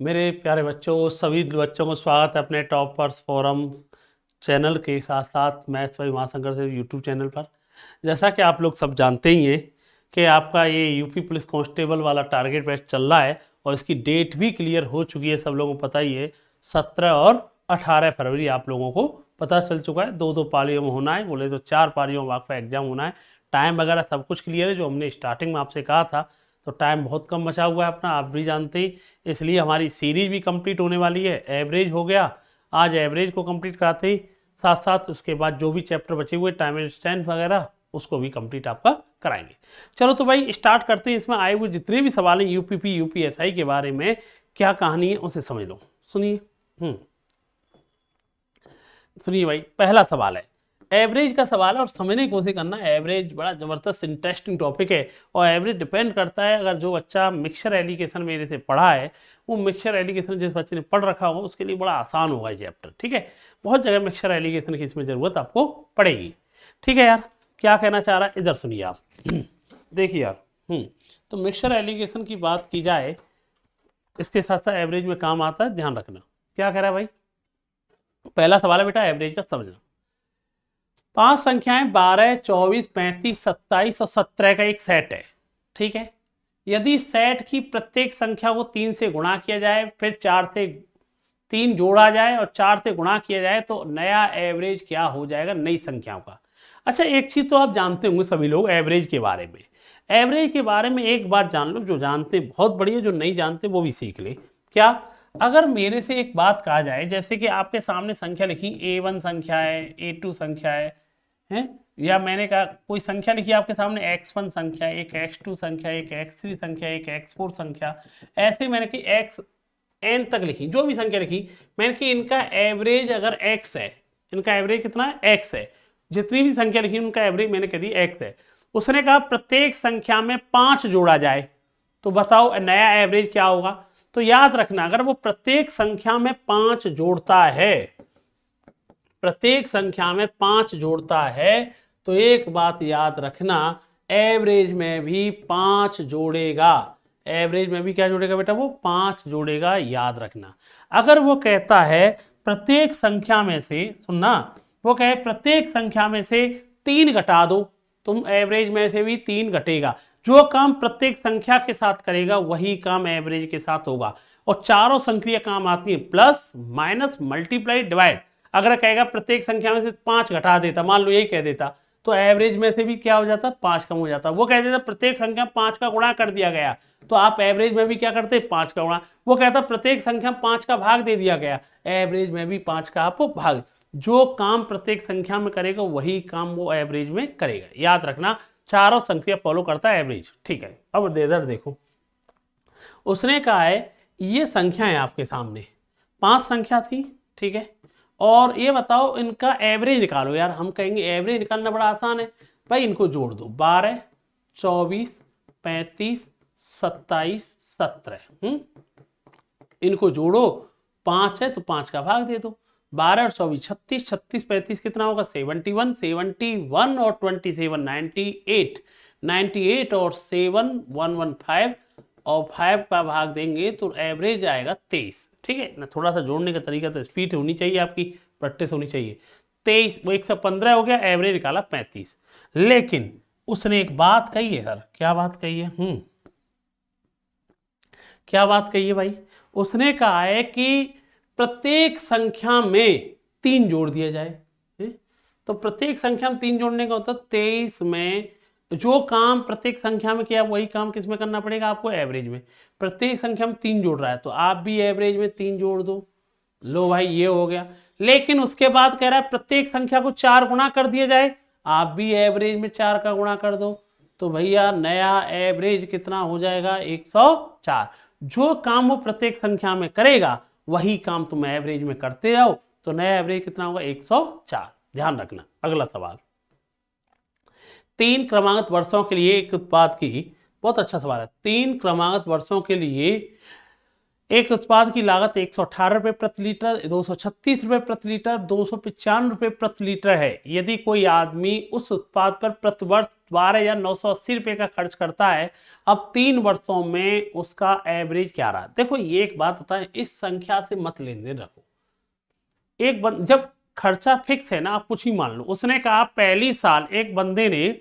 मेरे प्यारे बच्चों, सभी बच्चों को स्वागत है अपने टॉपर्स फोरम चैनल के साथ साथ मैथ्स बाय महाशंकर से यूट्यूब चैनल पर। जैसा कि आप लोग सब जानते ही हैं कि आपका ये यूपी पुलिस कांस्टेबल वाला टारगेट बैच चल रहा है और इसकी डेट भी क्लियर हो चुकी है, सब लोगों को पता ही है। 17 और 18 फरवरी आप लोगों को पता चल चुका है। दो दो पारियों में होना है, बोले तो 4 पारियों में आपका एग्जाम होना है। टाइम वगैरह सब कुछ क्लियर है, जो हमने स्टार्टिंग में आपसे कहा था। तो टाइम बहुत कम बचा हुआ है अपना, आप भी जानते ही। इसलिए हमारी सीरीज भी कंप्लीट होने वाली है। एवरेज हो गया, आज एवरेज को कंप्लीट कराते ही साथ साथ उसके बाद जो भी चैप्टर बचे हुए टाइम एंड स्टैंड वगैरह उसको भी कंप्लीट आपका कराएंगे। चलो तो भाई स्टार्ट करते हैं। इसमें आए हुए जितने भी सवाल हैं यूपीपी यूपीएसआई के बारे में, क्या कहानी है उसे समझ लो। सुनिए सुनिए भाई, पहला सवाल है एवरेज का सवाल है और समझने की कोशिश करना। एवरेज बड़ा जबरदस्त इंटरेस्टिंग टॉपिक है और एवरेज डिपेंड करता है, अगर जो बच्चा मिक्सचर एलिगेशन मेरे से पढ़ा है वो मिक्सचर एलिगेशन जिस बच्चे ने पढ़ रखा होगा उसके लिए बड़ा आसान होगा ये चैप्टर। ठीक है, बहुत जगह मिक्सचर एलिगेशन की इसमें जरूरत आपको पड़ेगी। ठीक है यार, क्या कहना चाह रहा है इधर सुनिए आप। देखिए यार, तो मिक्सचर एलिगेशन की बात की जाए, इसके साथ साथ एवरेज में काम आता है, ध्यान रखना। क्या कह रहा है भाई, पहला सवाल है बेटा एवरेज का समझना। 5 संख्याएं 12, 24, 35, 27 और 17 का एक सेट है। ठीक है, यदि सेट की प्रत्येक संख्या को 3 से गुणा किया जाए, फिर 4 से 3 जोड़ा जाए और 4 से गुणा किया जाए तो नया एवरेज क्या हो जाएगा नई संख्याओं का। अच्छा, एक चीज तो आप जानते होंगे सभी लोग एवरेज के बारे में। एवरेज के बारे में एक बात जान लो, जो जानते बहुत बढ़िया, जो नहीं जानते वो भी सीख ले। क्या, अगर मेरे से एक बात कहा जाए, जैसे कि आपके सामने संख्या लिखी A1 संख्या है, A2 संख्या है, या मैंने कहा कोई संख्या लिखी आपके सामने x1 संख्या, एक x2 संख्या, एक x3 संख्या, एक x4 संख्या, ऐसे मैंने कि xn तक लिखी, जो भी संख्या लिखी मैंने कि इनका एवरेज अगर x है, इनका एवरेज कितना है x है, जितनी भी संख्या लिखी उनका एवरेज मैंने कह दी x है। उसने कहा प्रत्येक संख्या में 5 जोड़ा जाए तो बताओ नया एवरेज क्या होगा। तो याद रखना, अगर वो प्रत्येक संख्या में 5 जोड़ता है, प्रत्येक संख्या में 5 जोड़ता है, तो एक बात याद रखना, एवरेज में भी 5 जोड़ेगा। एवरेज में भी क्या जोड़ेगा बेटा, वो 5 जोड़ेगा, याद रखना। अगर वो कहता है प्रत्येक संख्या में से, सुनना, वो कहे प्रत्येक संख्या में से 3 घटा दो, तुम एवरेज में से भी 3 घटेगा। जो काम प्रत्येक संख्या के साथ करेगा वही काम एवरेज के साथ होगा। और चारों संख्या काम आती है प्लस माइनस मल्टीप्लाई डिवाइड। अगर कहेगा प्रत्येक संख्या में से 5 घटा देता, मान लो यही कह देता, तो एवरेज में से भी क्या हो जाता, 5 कम हो जाता। वो कह देता प्रत्येक संख्या 5 का गुणा कर दिया गया, तो आप एवरेज में भी क्या करते, 5 का गुणा। वो कहता प्रत्येक संख्या 5 का भाग दे दिया गया, एवरेज में भी 5 का आप भाग। जो काम प्रत्येक संख्या में करेगा वही काम वो एवरेज में करेगा, याद रखना। चारों संख्या फॉलो करता है एवरेज। ठीक है, अब इधर देखो, उसने कहा है ये संख्या है आपके सामने, 5 संख्या थी। ठीक है, और ये बताओ इनका एवरेज निकालो। यार हम कहेंगे एवरेज निकालना बड़ा आसान है भाई, इनको जोड़ दो, 12, 24, 35, 27, 17। इनको जोड़ो, 5 है तो 5 का भाग दे दो, 12 और 24 36, 36 35 कितना होगा 71, 71 और 27 98, 98 और 7 115 और 5 का भाग देंगे तो एवरेज आएगा 23। ठीक है ना, थोड़ा सा जोड़ने का तरीका तो स्पीड होनी चाहिए आपकी, प्रैक्टिस होनी चाहिए। 23 वो 115 हो गया, एवरेज निकाला 35। लेकिन उसने एक बात कही है सर, क्या बात कही है, क्या बात कही है भाई, उसने कहा है कि प्रत्येक संख्या में 3 जोड़ दिया जाए। तो प्रत्येक संख्या में 3 जोड़ने का होता है 23 में जो काम प्रत्येक संख्या में किया वही काम किस में करना पड़ेगा आपको, एवरेज में। प्रत्येक संख्या में 3 जोड़ रहा है तो आप भी एवरेज में 3 जोड़ दो। लो भाई ये हो गया। लेकिन उसके बाद कह रहा है प्रत्येक संख्या को 4 गुणा कर दिया जाए, आप भी एवरेज में 4 का गुणा कर दो, तो भैया नया एवरेज कितना हो जाएगा, 104। जो काम वो प्रत्येक संख्या में करेगा वही काम तुम एवरेज में करते जाओ, तो नया एवरेज कितना होगा, 104। ध्यान रखना। अगला सवाल, 3 क्रमागत वर्षों के लिए एक उत्पाद की, बहुत अच्छा सवाल है, 3 क्रमागत वर्षों के लिए एक उत्पाद की लागत 118 रुपये प्रति लीटर, 236 रुपये प्रति लीटर, 295 रुपये प्रति लीटर है। यदि कोई आदमी उस उत्पाद पर प्रति वर्ष 12,980 रुपये का खर्च करता है, अब 3 वर्षों में उसका एवरेज क्या रहा। देखो ये एक बात होता है, इस संख्या से मत लेन देन रखो। जब खर्चा फिक्स है ना, आप कुछ ही मान लो, उसने कहा पहली साल एक बंदे ने,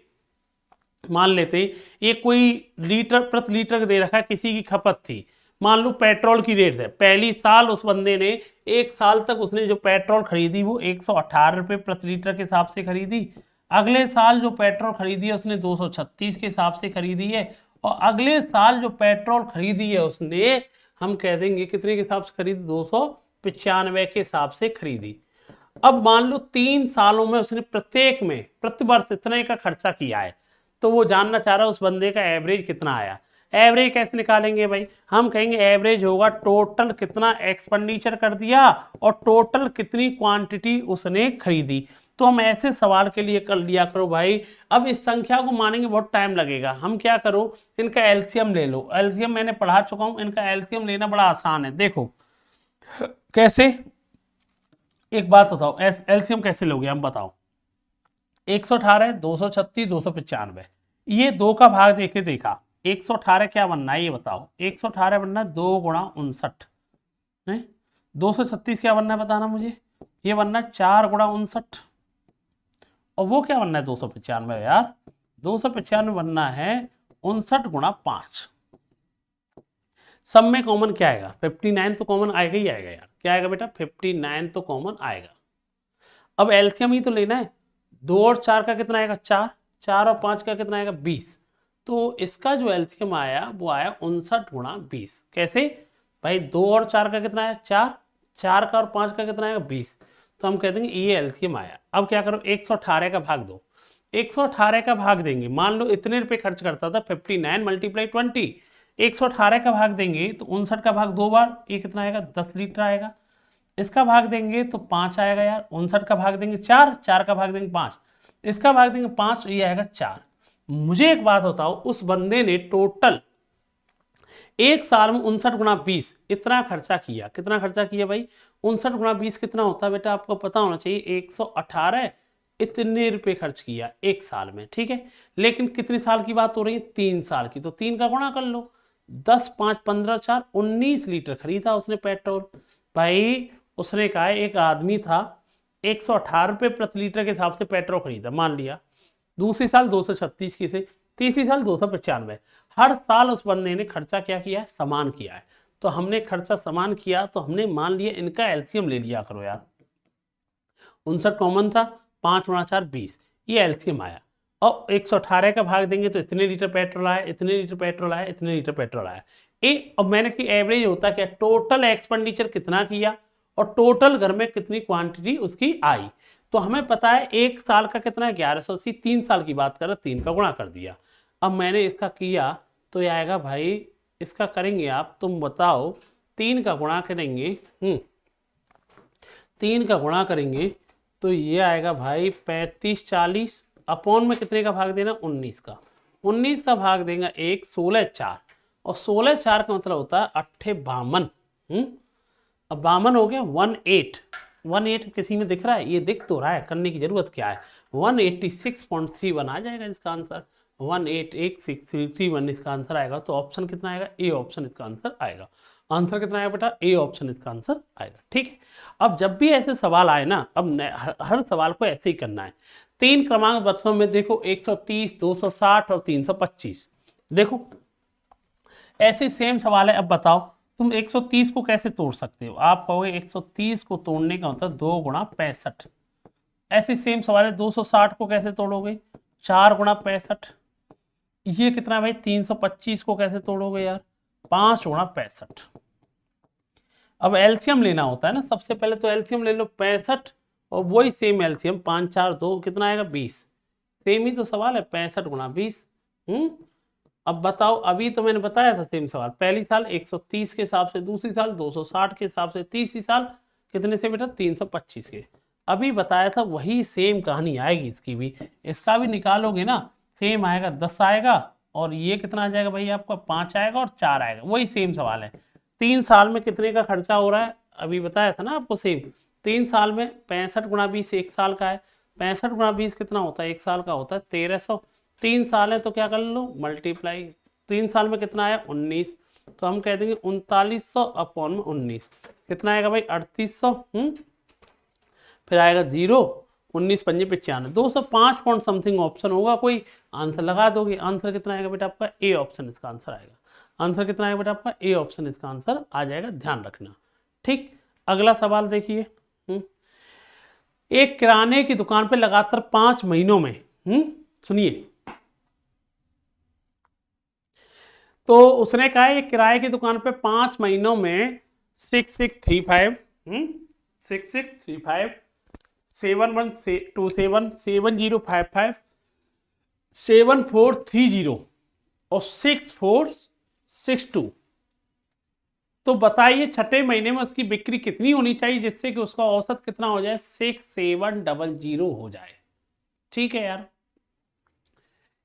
मान लेते ये कोई लीटर प्रति लीटर दे रखा है, किसी की खपत थी, मान लो पेट्रोल की रेट है, पहली साल उस बंदे ने, एक साल तक उसने जो पेट्रोल खरीदी वो 118 रुपये प्रति लीटर के हिसाब से खरीदी। अगले साल जो पेट्रोल खरीदी है उसने 236 के हिसाब से खरीदी है, और अगले साल जो पेट्रोल खरीदी है उसने, हम कह देंगे कितने के हिसाब से खरीदी, 295 के हिसाब से खरीदी। अब मान लो 3 सालों में उसने प्रत्येक में प्रति वर्ष इतने का खर्चा किया है, तो वो जानना चाह रहा है उस बंदे का एवरेज कितना आया। एवरेज कैसे निकालेंगे भाई, हम कहेंगे एवरेज होगा टोटल कितना एक्सपेंडिचर कर दिया और टोटल कितनी क्वांटिटी उसने खरीदी। तो हम ऐसे सवाल के लिए कर लिया करो भाई। अब इस संख्या को मानेंगे बहुत टाइम लगेगा, हम क्या करो, इनका एलसीएम ले लो। एलसीएम मैंने पढ़ा चुका हूं, इनका एलसीएम लेना बड़ा आसान है। देखो कैसे, एक बात बताओ, एलसीएम कैसे लोगे, हम बताओ। 118, 236, 295, ये 2 का भाग देके देखा, 118 क्या बनना है ये बताओ। 118 बनना है 2 गुणा 59, 236 क्या बनना है बताना मुझे, ये बनना है 4 गुणा 59, और वो क्या बनना है 295 यार, 295 बनना है 59 गुणा 5। सब में कॉमन क्या आएगा, 59 तो कॉमन आएगा ही आएगा यार, क्या आएगा बेटा, 59 तो कॉमन आएगा। अब एलसीएम ही तो लेना है, 2 और 4 का कितना आएगा, 4, 4 और 5 का कितना आएगा, 20। तो इसका जो एलसीएम आया वो आया 59 गुणा 20। कैसे भाई, 2 और 4 का कितना आया, 4, 4 का और 5 का कितना आएगा, 20। तो हम कहते हैं ये एलसीएम आया। अब क्या करो, 118 का भाग दो, 118 का भाग देंगे, मान लो इतने रुपए खर्च करता था, 59 मल्टीप्लाई 20, 118 का भाग देंगे तो 59 का भाग 2 बार, ये कितना आएगा, 10 लीटर आएगा। इसका भाग देंगे तो 5 आएगा यार, 59 का भाग देंगे 4, 4 का भाग देंगे 5, इसका भाग देंगे 5, ये आएगा 4। मुझे एक बात बताओ, उस बंदे ने टोटल एक साल में 59 गुणा 20 इतना खर्चा किया, कितना खर्चा किया भाई, 59 गुणा 20 कितना होता है बेटा, आपको पता होना चाहिए, 118 इतने रुपए खर्च किया एक साल में, ठीक है। लेकिन कितने साल की बात हो रही है, 3 साल की, तो 3 का गुणा कर लो, 10, 5, 15, 4, 19 लीटर खरीदा उसने पेट्रोल। भाई उसने कहा एक आदमी था 118 रुपये प्रति लीटर के हिसाब से पेट्रोल खरीदा, मान लिया, दूसरे साल 236 की से, तीसरी साल 295, हर साल उस बंदे ने खर्चा क्या किया है, समान किया है। तो हमने खर्चा समान किया तो हमने मान लिया इनका एलसीएम ले लिया करो यार, 59 कॉमन था, 5 गुणा 4 20, ये एलसीएम आया। और 118 का भाग देंगे तो इतने लीटर पेट्रोल आया, इतने लीटर पेट्रोल आया, इतने लीटर पेट्रोल आया। अब मैंने कि एवरेज होता क्या, टोटल एक्सपेंडिचर कितना किया और टोटल घर में कितनी क्वांटिटी उसकी आई। तो हमें पता है एक साल का कितना है 1180, 3 साल की बात कर रहे, 3 का गुणा कर दिया। अब मैंने इसका किया तो ये आएगा भाई, इसका करेंगे आप, तुम बताओ, 3 का गुणा करेंगे, 3 का गुणा करेंगे तो ये आएगा भाई 35, 40, अपॉन में कितने का भाग देना, 19 का, 19 का भाग देगा 1, 16, 4, और 16, 4 का मतलब होता है 58। अब 52 हो गया, 18 किसी में दिख रहा है, ये दिख तो रहा है, करने की जरूरत क्या है, 186.31 आ जाएगा इसका आंसर, 188.631 इसका आंसर आएगा। तो ऑप्शन कितना आएगा, ए ऑप्शन इसका आंसर आएगा। आंसर कितना आएगा बेटा, ए ऑप्शन इसका आंसर आएगा, ठीक है। अब जब भी ऐसे सवाल आए ना, अब हर सवाल को ऐसे ही करना है। 3 क्रमांक वर्षों में देखो, 130, 260 और 325, देखो ऐसे सेम सवाल है। अब बताओ तुम 130 को कैसे तोड़ सकते हो, आप कहोगे 130 को तोड़ने का मतलब 2 गुणा 65। ऐसे सेम सवाल है, 260 को कैसे तोड़ोगे, 4 गुणा 65। ये कितना भाई, 325 को कैसे तोड़ोगे यार, 5 गुणा 65। अब एलसीएम लेना होता है ना, सबसे पहले तो एलसीएम ले लो 65, और वही सेम एलसीएम 5, 4, 2 कितना आएगा 20। सेम ही तो सवाल है, 65 गुणा 20। अब बताओ, अभी तो मैंने बताया था सेम सवाल, पहली साल 130 के हिसाब से, दूसरी साल 260 के हिसाब से, तीसरी साल कितने से बेटा, 325 के। अभी बताया था वही सेम कहानी आएगी इसकी भी, इसका भी निकालोगे ना सेम आएगा, 10 आएगा, और ये कितना आ जाएगा भाई आपका, 5 आएगा और 4 आएगा, वही सेम सवाल है। 3 साल में कितने का खर्चा हो रहा है, अभी बताया था ना आपको सेम। 3 साल में 65 गुणा 20 1 साल का है, 65 गुणा 20 कितना होता है, 1 साल का होता है 1300। 3 साल है तो क्या कर लो मल्टीप्लाई, 3 साल में कितना आया 19, तो हम कह देंगे 3900 अपॉन में 19 कितना आएगा भाई 3800। फिर आएगा 0, 19 पंजे 95, 205 पॉइंट समथिंग ऑप्शन होगा कोई, आंसर लगा दोगे। आंसर कितना आएगा बेटा आपका ए ऑप्शन इसका आंसर आएगा। आंसर कितना आएगा बेटा आपका ए ऑप्शन इसका आंसर आ जाएगा, ध्यान रखना। ठीक, अगला सवाल देखिए। एक किराने की दुकान पे लगातार 5 महीनों में, सुनिए, तो उसने कहा एक किराए की दुकान पे 5 महीनों में 6635 6635 7127 7055 7430 और 6462, तो बताइए छठे महीने में उसकी बिक्री कितनी होनी चाहिए जिससे कि उसका औसत कितना हो जाए 6700 हो जाए। ठीक है यार,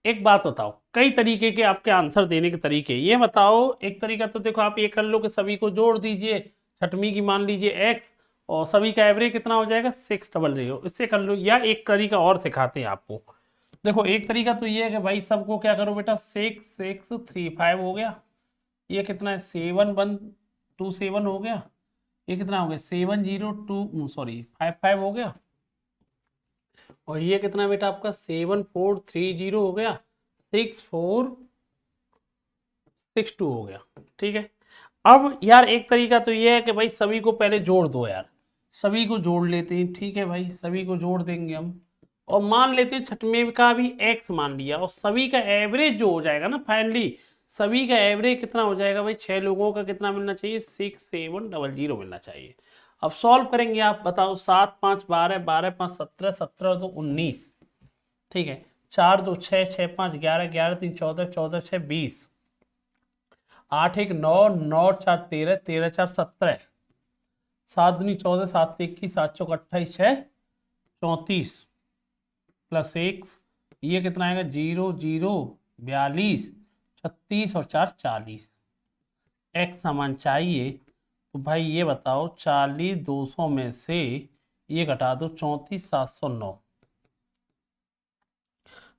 एक बात बताओ, कई तरीके के आपके आंसर देने के तरीके, ये बताओ। एक तरीका तो देखो आप ये कर लो कि सभी को जोड़ दीजिए, छठवीं की मान लीजिए x और सभी का एवरेज कितना हो जाएगा 600, इससे कर लो। या एक तरीका और सिखाते हैं आपको, देखो एक तरीका तो ये है कि भाई सबको क्या करो बेटा 6635 हो गया, ये कितना है 7127 हो गया, ये कितना हो गया 702 हो गया, और ये कितना बेटा आपका 7430 हो गया, 6462 हो गया। ठीक है, अब यार एक तरीका तो ये है कि भाई सभी को पहले जोड़ दो यार, सभी को जोड़ लेते हैं। ठीक है भाई, सभी को जोड़ देंगे हम और मान लेते हैं छठवें का भी x मान लिया, और सभी का एवरेज जो हो जाएगा ना फाइनली, सभी का एवरेज कितना हो जाएगा भाई, 6 लोगों का कितना मिलना चाहिए 6700 मिलना चाहिए। अब सॉल्व करेंगे, आप बताओ 7 5 12 12 5 17 17 2 19, ठीक है, 4 2 6 6 5 11 11 3 14 14 6 20, 8 1 9 9 4 13 13 4 17, 7 दूनी 14 7 21 7 चौक 28 6 34 प्लस 1, ये कितना आएगा 0 0 42 36 और 4 40। x समान चाहिए तो भाई ये बताओ 40 200 में से ये घटा दो 34 709,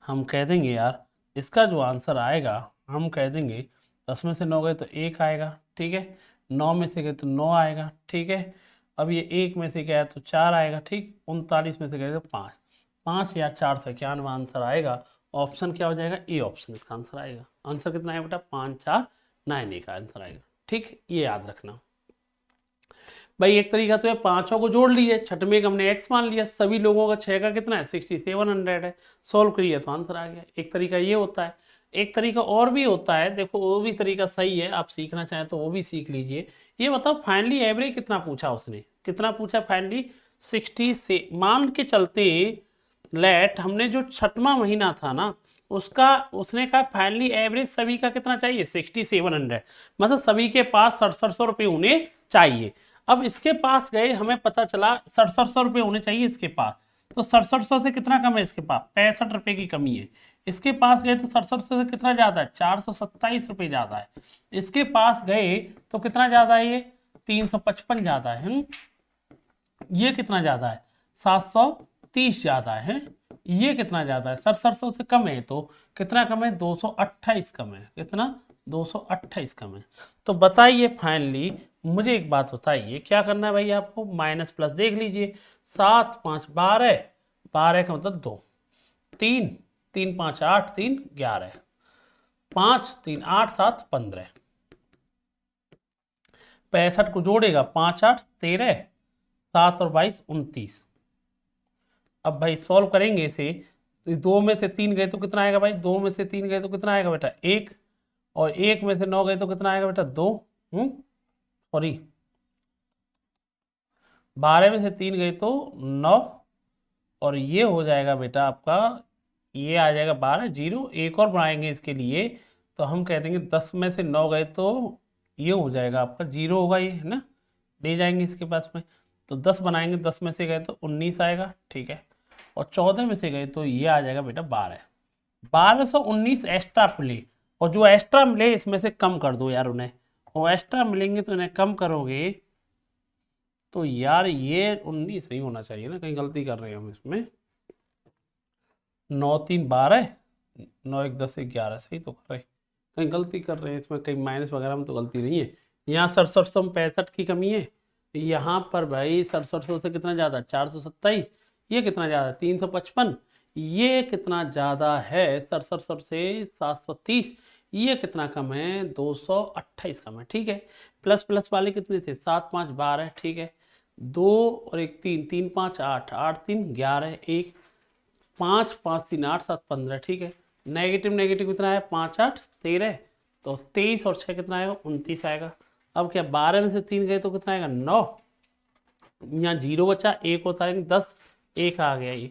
हम कह देंगे यार इसका जो आंसर आएगा, हम कह देंगे 10 में से 9 गए तो 1 आएगा। ठीक है, 9 में से गए तो 9 आएगा। ठीक है, अब ये 1 में से गया तो 4 आएगा। ठीक, 39 में से गए तो 5, 5 या 4 से 91 आंसर आएगा। ऑप्शन क्या हो जाएगा, ए ऑप्शन इसका आंसर आएगा। आंसर कितना है बेटा 5491 का आंसर आएगा। ठीक, ये याद रखना भाई। एक तरीका तो है पांचों को जोड़ लिए, छठवें का हमने x मान लिया, सभी लोगों का 6 का कितना है 6700 है, सोल्व करिए तो आंसर आ गया। एक तरीका ये होता है, एक तरीका और भी होता है, देखो वो भी तरीका सही है, आप सीखना चाहें तो वो भी सीख लीजिए। ये बताओ फाइनली एवरेज कितना पूछा उसने, कितना पूछा फाइनली 60 से, मान के चलते लेट हमने जो छठवां महीना था ना उसका, उसने कहा फाइनली एवरेज सभी का कितना चाहिए 6700, मतलब सभी के पास 6700 रुपये होने चाहिए। अब इसके पास गए, हमें पता चला 6700 रुपये होने चाहिए इसके पास, तो 6700 से कितना कम है इसके पास 65 रुपये की कमी है। इसके पास गए तो 6700 से कितना ज़्यादा है 427 रुपये ज़्यादा है। इसके पास गए तो कितना ज़्यादा है ये 355 ज़्यादा है। ये कितना ज़्यादा है 730 ज़्यादा है। ये कितना ज़्यादा है 6700 से कम है, तो कितना कम है 228 कम है। कितना 228 कम है। तो बताइए फाइनली मुझे एक बात बताइए, क्या करना है भाई आपको, माइनस प्लस देख लीजिए, 7 5 12, 12 का मतलब 2, 3 3 5 8 3 11, 5 3 8 7 15, 65 को जोड़ेगा 5 8 13, 7 और 22 29। अब भाई सॉल्व करेंगे इसे, तो 2 में से 3 गए तो कितना आएगा भाई, 2 में से 3 गए तो कितना आएगा बेटा 1, और 1 में से 9 गए तो कितना आएगा बेटा 2, सॉरी 12 में से 3 गए तो 9, और ये हो जाएगा बेटा आपका, ये आ जाएगा 12 0, एक और बनाएंगे इसके लिए, तो हम कह देंगे 10 में से 9 गए तो ये हो जाएगा आपका 0 होगा, ये है ना, ले जाएंगे इसके पास में, तो 10 बनाएंगे, 10 में से गए तो 19 आएगा। ठीक है, और 14 में से गए तो ये आ जाएगा बेटा 12, 1219 एक्स्ट्रा मिले, और जो एक्स्ट्रा मिले इसमें से कम कर दो यार उन्हें, और एक्स्ट्रा मिलेंगे तो इन्हें कम करोगे तो यार ये 19 नहीं होना चाहिए ना, कहीं गलती कर रहे हैं हम इसमें। 9 3 12, 9 1 10 11, सही तो कर रहे हैं, कहीं गलती कर रहे हैं इसमें, कहीं माइनस वगैरह में तो गलती नहीं है। यहाँ 67 में 65 की कमी है, यहाँ पर भाई 67 से कितना ज़्यादा 427, ये कितना ज़्यादा 355, ये कितना ज़्यादा है 67 से 730, ये कितना कम है 228 कम है, ठीक है। प्लस प्लस वाले कितने थे 7 5 12, ठीक है। 2 और 1 3, 3 5 8, 8 3 11, 1 5 5 3 8 7 15, ठीक है। नेगेटिव नेगेटिव कितना है 5 8 13, तो 23 और 6 कितना आएगा 29 आएगा। अब क्या 12 में से 3 गए तो कितना आएगा 9, यहाँ 0 बचा, 1 होता है 10, 1 आ गया ये।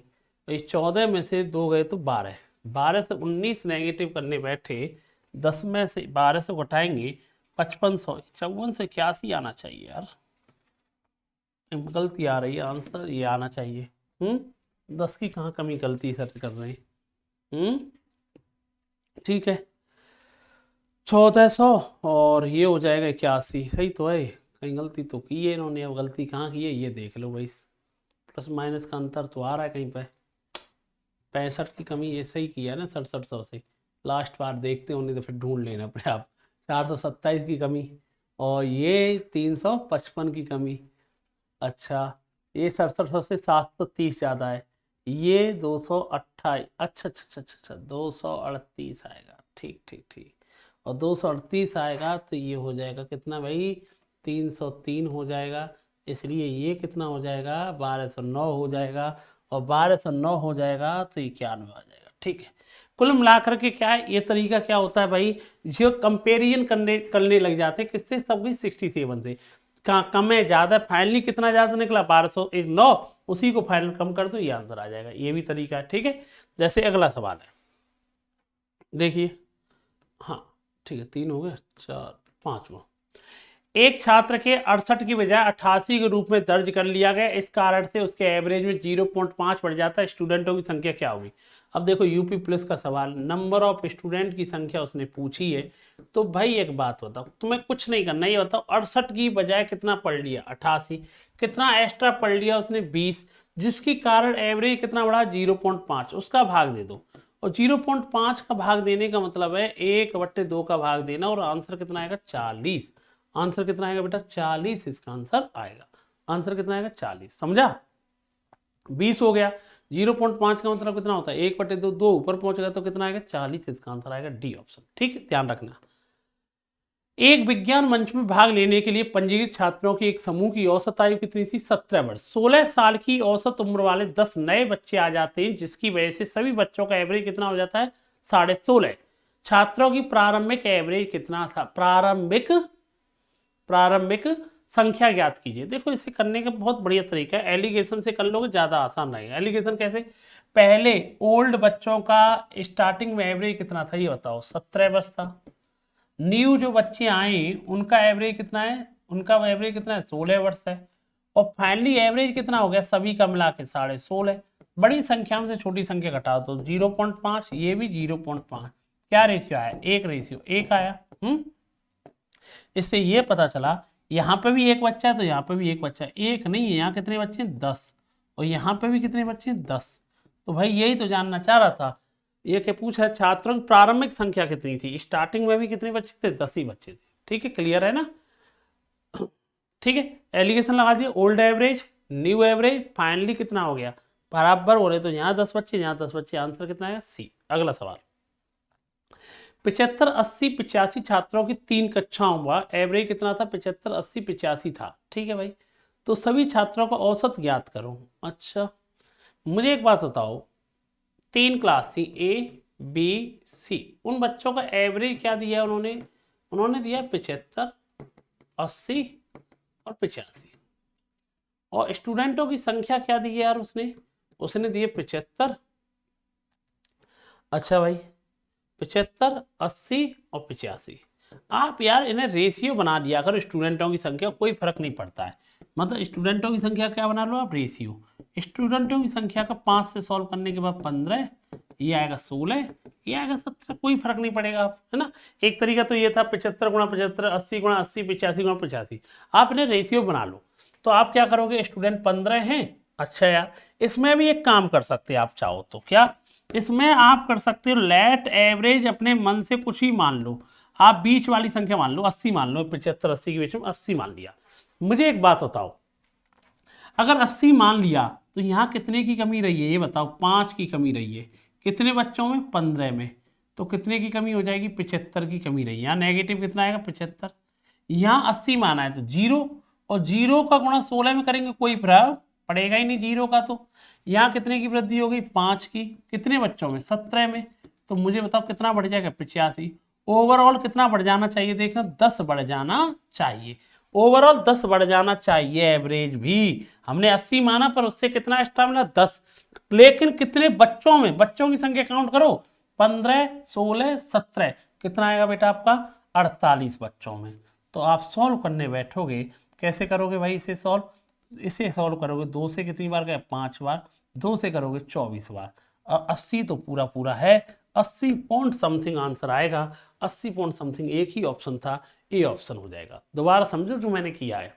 तो इस 14 में से 2 गए तो 12, 12 से 19 नेगेटिव करने बैठे, 10 में से 12 से घटाएंगे 5500, 5481 आना चाहिए यार, गलती आ रही है, आंसर ये आना चाहिए। 10 की कहाँ कमी गलती सर्च कर रहे हैं। ठीक है 1400 और ये हो जाएगा 81, सही तो है, कहीं गलती तो की है इन्होंने, अब गलती कहाँ की है ये देख लो भाई, प्लस माइनस का अंतर तो आ रहा है कहीं पे। 65 की कमी ये सही किया है ना 6700 से, लास्ट बार देखते होंगे तो फिर ढूंढ लेना अपने आप। 427 की कमी और ये 355 की कमी, अच्छा ये 6700 से 730 ज़्यादा है, ये 228, अच्छा अच्छा अच्छा अच्छा 238 आएगा, ठीक ठीक ठीक। और 238 आएगा तो ये हो जाएगा कितना भाई 303 हो जाएगा, इसलिए ये कितना हो जाएगा 1209 हो जाएगा, और 1209 हो जाएगा तो 91 आ जाएगा, ठीक है। कुल मिलाकर के क्या है ये तरीका क्या होता है भाई, जो कंपेरिजन करने लग जाते हैं किससे, सब 67 से, कहाँ कम है ज़्यादा, फाइनली कितना ज़्यादा निकला 1209, उसी को फाइनल कम कर दो ये आंसर आ जाएगा, ये भी तरीका है, ठीक है। जैसे अगला सवाल है देखिए, हाँ ठीक है 3 हो गए 4 5वां, एक छात्र के 68 की बजाय 88 के रूप में दर्ज कर लिया गया, इस कारण से उसके एवरेज में 0.5 बढ़ जाता है, स्टूडेंटों की संख्या क्या होगी। अब देखो यूपी प्लस का सवाल, नंबर ऑफ स्टूडेंट की संख्या उसने पूछी है, तो भाई एक बात बताओ, तुम्हें कुछ नहीं करना, ये बताओ 68 की बजाय कितना पढ़ लिया 88, कितना एक्स्ट्रा पढ़ लिया उसने 20, जिसके कारण एवरेज कितना बढ़ा 0.5, उसका भाग दे दो, और 0.5 का भाग देने का मतलब है 1/2 का भाग देना, और आंसर कितना आएगा 40, आंसर कितना आएगा बेटा 40, इसका आंसर आएगा, आंसर कितना आएगा 40, समझा। 20 हो गया, 0.5 का मतलब कितना होता है 1/2, 2 ऊपर पहुंच गया तो कितना आएगा 40, इसका आंसर आएगा डी ऑप्शन, ठीक है ध्यान रखना। एक विज्ञान मंच में भाग लेने के लिए पंजीकृत छात्रों के एक समूह की औसत आयु कितनी थी 17 वर्ष, 16 साल की औसत उम्र वाले 10 नए बच्चे आ जाते हैं, जिसकी वजह से सभी बच्चों का एवरेज कितना हो जाता है 16.5। छात्रों की प्रारंभिक एवरेज कितना था, प्रारंभिक संख्या ज्ञात कीजिए। देखो इसे करने का बहुत बढ़िया तरीका है, एलिगेशन से कर लोगे ज्यादा आसान रहेगा। एलिगेशन कैसे, पहले ओल्ड बच्चों का स्टार्टिंग में एवरेज कितना था ये बताओ 17 वर्ष था, न्यू जो बच्चे आए उनका एवरेज कितना है, उनका एवरेज कितना है 16 वर्ष है, और फाइनली एवरेज कितना हो गया सभी का मिला के 16.5। बड़ी संख्या में से छोटी संख्या घटाओ तो 0.5, ये भी 0.5, क्या रेशियो आया 1 रेशियो 1 आया। इससे ये पता चला यहाँ पे भी एक बच्चा है तो यहाँ पे भी एक बच्चा है, एक नहीं है यहाँ कितने बच्चे हैं 10, और यहाँ पे भी कितने बच्चे हैं 10। तो भाई यही तो जानना चाह रहा था, ये क्या पूछ रहा है छात्रों की प्रारंभिक संख्या कितनी थी, स्टार्टिंग में भी कितने बच्चे थे 10 ही बच्चे थे, ठीक है क्लियर है ना। ठीक है एलिगेशन लगा दिया, old average new average, finally कितना हो गया बराबर हो रहे, तो यहाँ 10 बच्चे यहाँ 10 बच्चे, आंसर कितना आएगा सी। अगला सवाल, 75 80 85 छात्रों की 3 कक्षाओं हुआ, एवरेज कितना था 75 80 85 था, ठीक है भाई। तो सभी छात्रों का औसत ज्ञात करो। अच्छा मुझे एक बात बताओ, 3 क्लास थी ए बी सी, उन बच्चों का एवरेज क्या दिया उन्होंने, उन्होंने दिया 75 80 और 85, और स्टूडेंटों की संख्या क्या दी है यार उसने, उसने दिए 75, अच्छा भाई 75 80 और 85, आप यार इन्हें रेशियो बना दिया करो, स्टूडेंटों की संख्या, कोई फर्क नहीं पड़ता है। मतलब स्टूडेंटों की संख्या क्या बना लो आप, रेशियो। स्टूडेंटों की संख्या का 5 से सॉल्व करने के बाद 15, ये आएगा 16, ये आएगा 17, कोई फर्क नहीं पड़ेगा आप, है ना। एक तरीका तो ये था 75 गुणा 75, 80 गुणा 80, 85 गुणा 85। आप इन्हें रेशियो बना लो। तो आप क्या करोगे, स्टूडेंट 15 हैं, अच्छा यार इसमें भी एक काम कर सकते हैं आप चाहो तो, क्या इसमें आप कर सकते हो, लेट एवरेज अपने मन से कुछ ही मान लो, आप बीच वाली संख्या मान लो, 80 मान लो, 75 80 के बीच में 80 मान लिया। मुझे एक बात बताओ, अगर 80 मान लिया तो यहाँ कितने की कमी रही है ये बताओ, 5 की कमी रही है, कितने बच्चों में, 15 में, तो कितने की कमी हो जाएगी, 75 की कमी रही है। यहाँ नेगेटिव कितना आएगा, 75। यहाँ 80 माना है तो 0, और 0 का गुणा 16 में करेंगे, कोई प्रभाव पड़ेगा ही नहीं 0 का। तो यहाँ कितने की वृद्धि हो गई, 5 की, कितने बच्चों में, 17 में, तो मुझे बताओ कितना बढ़ जाएगा, 85। ओवरऑल कितना बढ़ जाना चाहिए, देखना 10 बढ़ जाना चाहिए, ओवरऑल 10 बढ़ जाना चाहिए। एवरेज भी हमने 80 माना पर उससे कितना एक्स्ट्रा मिला, 10, लेकिन कितने बच्चों में, बच्चों की संख्या काउंट करो, 15 16 17, कितना आएगा बेटा आपका, 48 बच्चों में। तो आप सॉल्व करने बैठोगे, कैसे करोगे भाई इसे सॉल्व, इसे सॉल्व करोगे 2 से कितनी बार गए, 5 बार, 2 से करोगे 24 बार, और 80 तो पूरा पूरा है, 80 पॉइंट समथिंग आंसर आएगा, 80 पॉइंट समथिंग, एक ही ऑप्शन था, ए ऑप्शन हो जाएगा। दोबारा समझो जो मैंने किया है।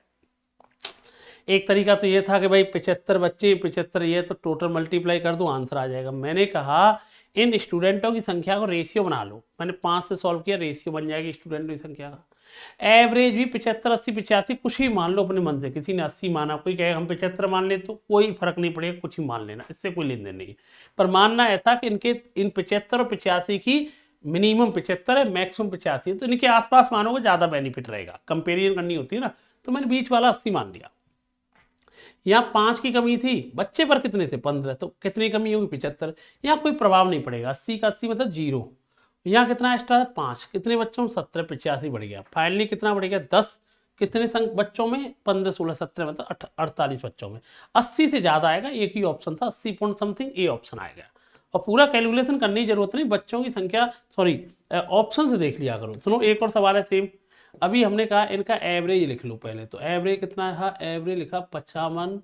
एक तरीका तो ये था कि भाई 75 बच्चे 75, ये तो टोटल मल्टीप्लाई कर दो आंसर आ जाएगा। मैंने कहा इन स्टूडेंटों की संख्या को रेशियो बना लो, मैंने 5 से सॉल्व किया, रेशियो बन जाएगी स्टूडेंटों की संख्या का। एवरेज भी 75 80 85 कुछ ही मान लो अपने मन से, किसी ने 80 माना, कोई कहेगा हम 75 मान ले, तो कोई फर्क नहीं पड़ेगा, कुछ ही मान लेना, इससे कोई लेन देन नहीं है। पर मानना ऐसा कि इनके इन 75 और 85 की मिनिमम 75 है, मैक्सिमम 85 है, तो इनके आसपास मानोगे ज्यादा बेनिफिट रहेगा, कंपेरिजन करनी होती है ना। तो मैंने बीच वाला 80 मान लिया। यहाँ 5 की कमी थी, बच्चे पर कितने थे, 15, तो कितनी कमी होगी, 75। यहाँ कोई प्रभाव नहीं पड़ेगा, 80 का 80 मतलब 0। यहाँ कितना एक्स्ट्रा है, 5, कितने बच्चों में, 17, 85 बढ़ गया। फाइनली कितना बढ़ गया, 10, कितने बच्चों में, 15 16 17 मतलब 48 बच्चों में। 80 से ज्यादा आएगा, एक ही ऑप्शन था, 80 पॉइंट समथिंग, ए ऑप्शन आएगा। और पूरा कैलकुलेशन करने की जरूरत नहीं, बच्चों की संख्या, सॉरी ऑप्शन से देख लिया करो। सुनो एक और सवाल है सेम, अभी हमने कहा इनका एवरेज लिख लो पहले, तो एवरेज कितना है, एवरेज लिखा 55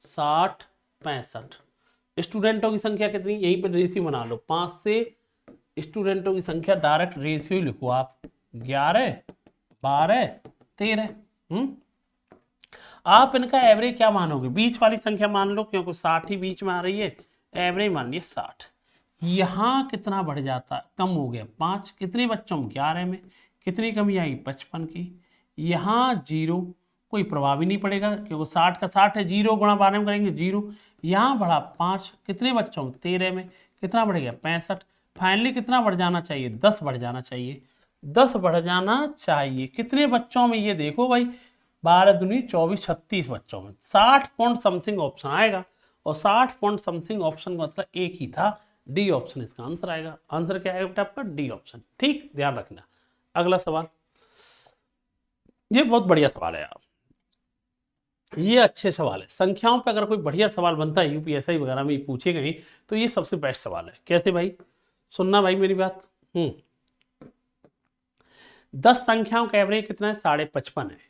60 65। स्टूडेंटों की संख्या कितनी, यहीं पर रेशियो बना लो, 5 से स्टूडेंटों की संख्या डायरेक्ट रेशियो लिखो आप, 11 12 13। आप इनका एवरेज क्या मानोगे, बीच वाली संख्या मान लो, क्योंकि 60 ही बीच में आ रही है, एवरेज मान लिया 60। यहाँ कितना बढ़ जाता, कम हो गया 5, कितने बच्चों में, 11 में, कितनी कमी आई, 55 की। यहाँ 0, कोई प्रभाव ही नहीं पड़ेगा, क्योंकि 60 का 60 है, 0 गुणा 12 में करेंगे 0। यहाँ बढ़ा 5, कितने बच्चों में, 13 में, कितना बढ़ गया, 65। फाइनली कितना बढ़ जाना चाहिए, 10 बढ़ जाना चाहिए, 10 बढ़ जाना चाहिए, कितने बच्चों में, ये देखो भाई, 12 दूनी 24 36 बच्चों में, 60 पॉइंट समथिंग ऑप्शन आएगा। और 60 पॉइंट समथिंग ऑप्शन का मतलब एक ही था, डी ऑप्शन इसका आंसर आएगा। आंसर क्या आएगा बेटा आपका, डी ऑप्शन, ठीक, ध्यान रखना। अगला सवाल, ये बहुत बढ़िया सवाल है यार, ये अच्छे सवाल है। संख्याओं पे अगर कोई बढ़िया सवाल बनता है यूपीएससी वगैरह में पूछे गए, तो ये सबसे बेस्ट सवाल है। कैसे भाई, सुनना भाई मेरी बात। 10 संख्याओं का एवरेज कितना है, 55.5 है।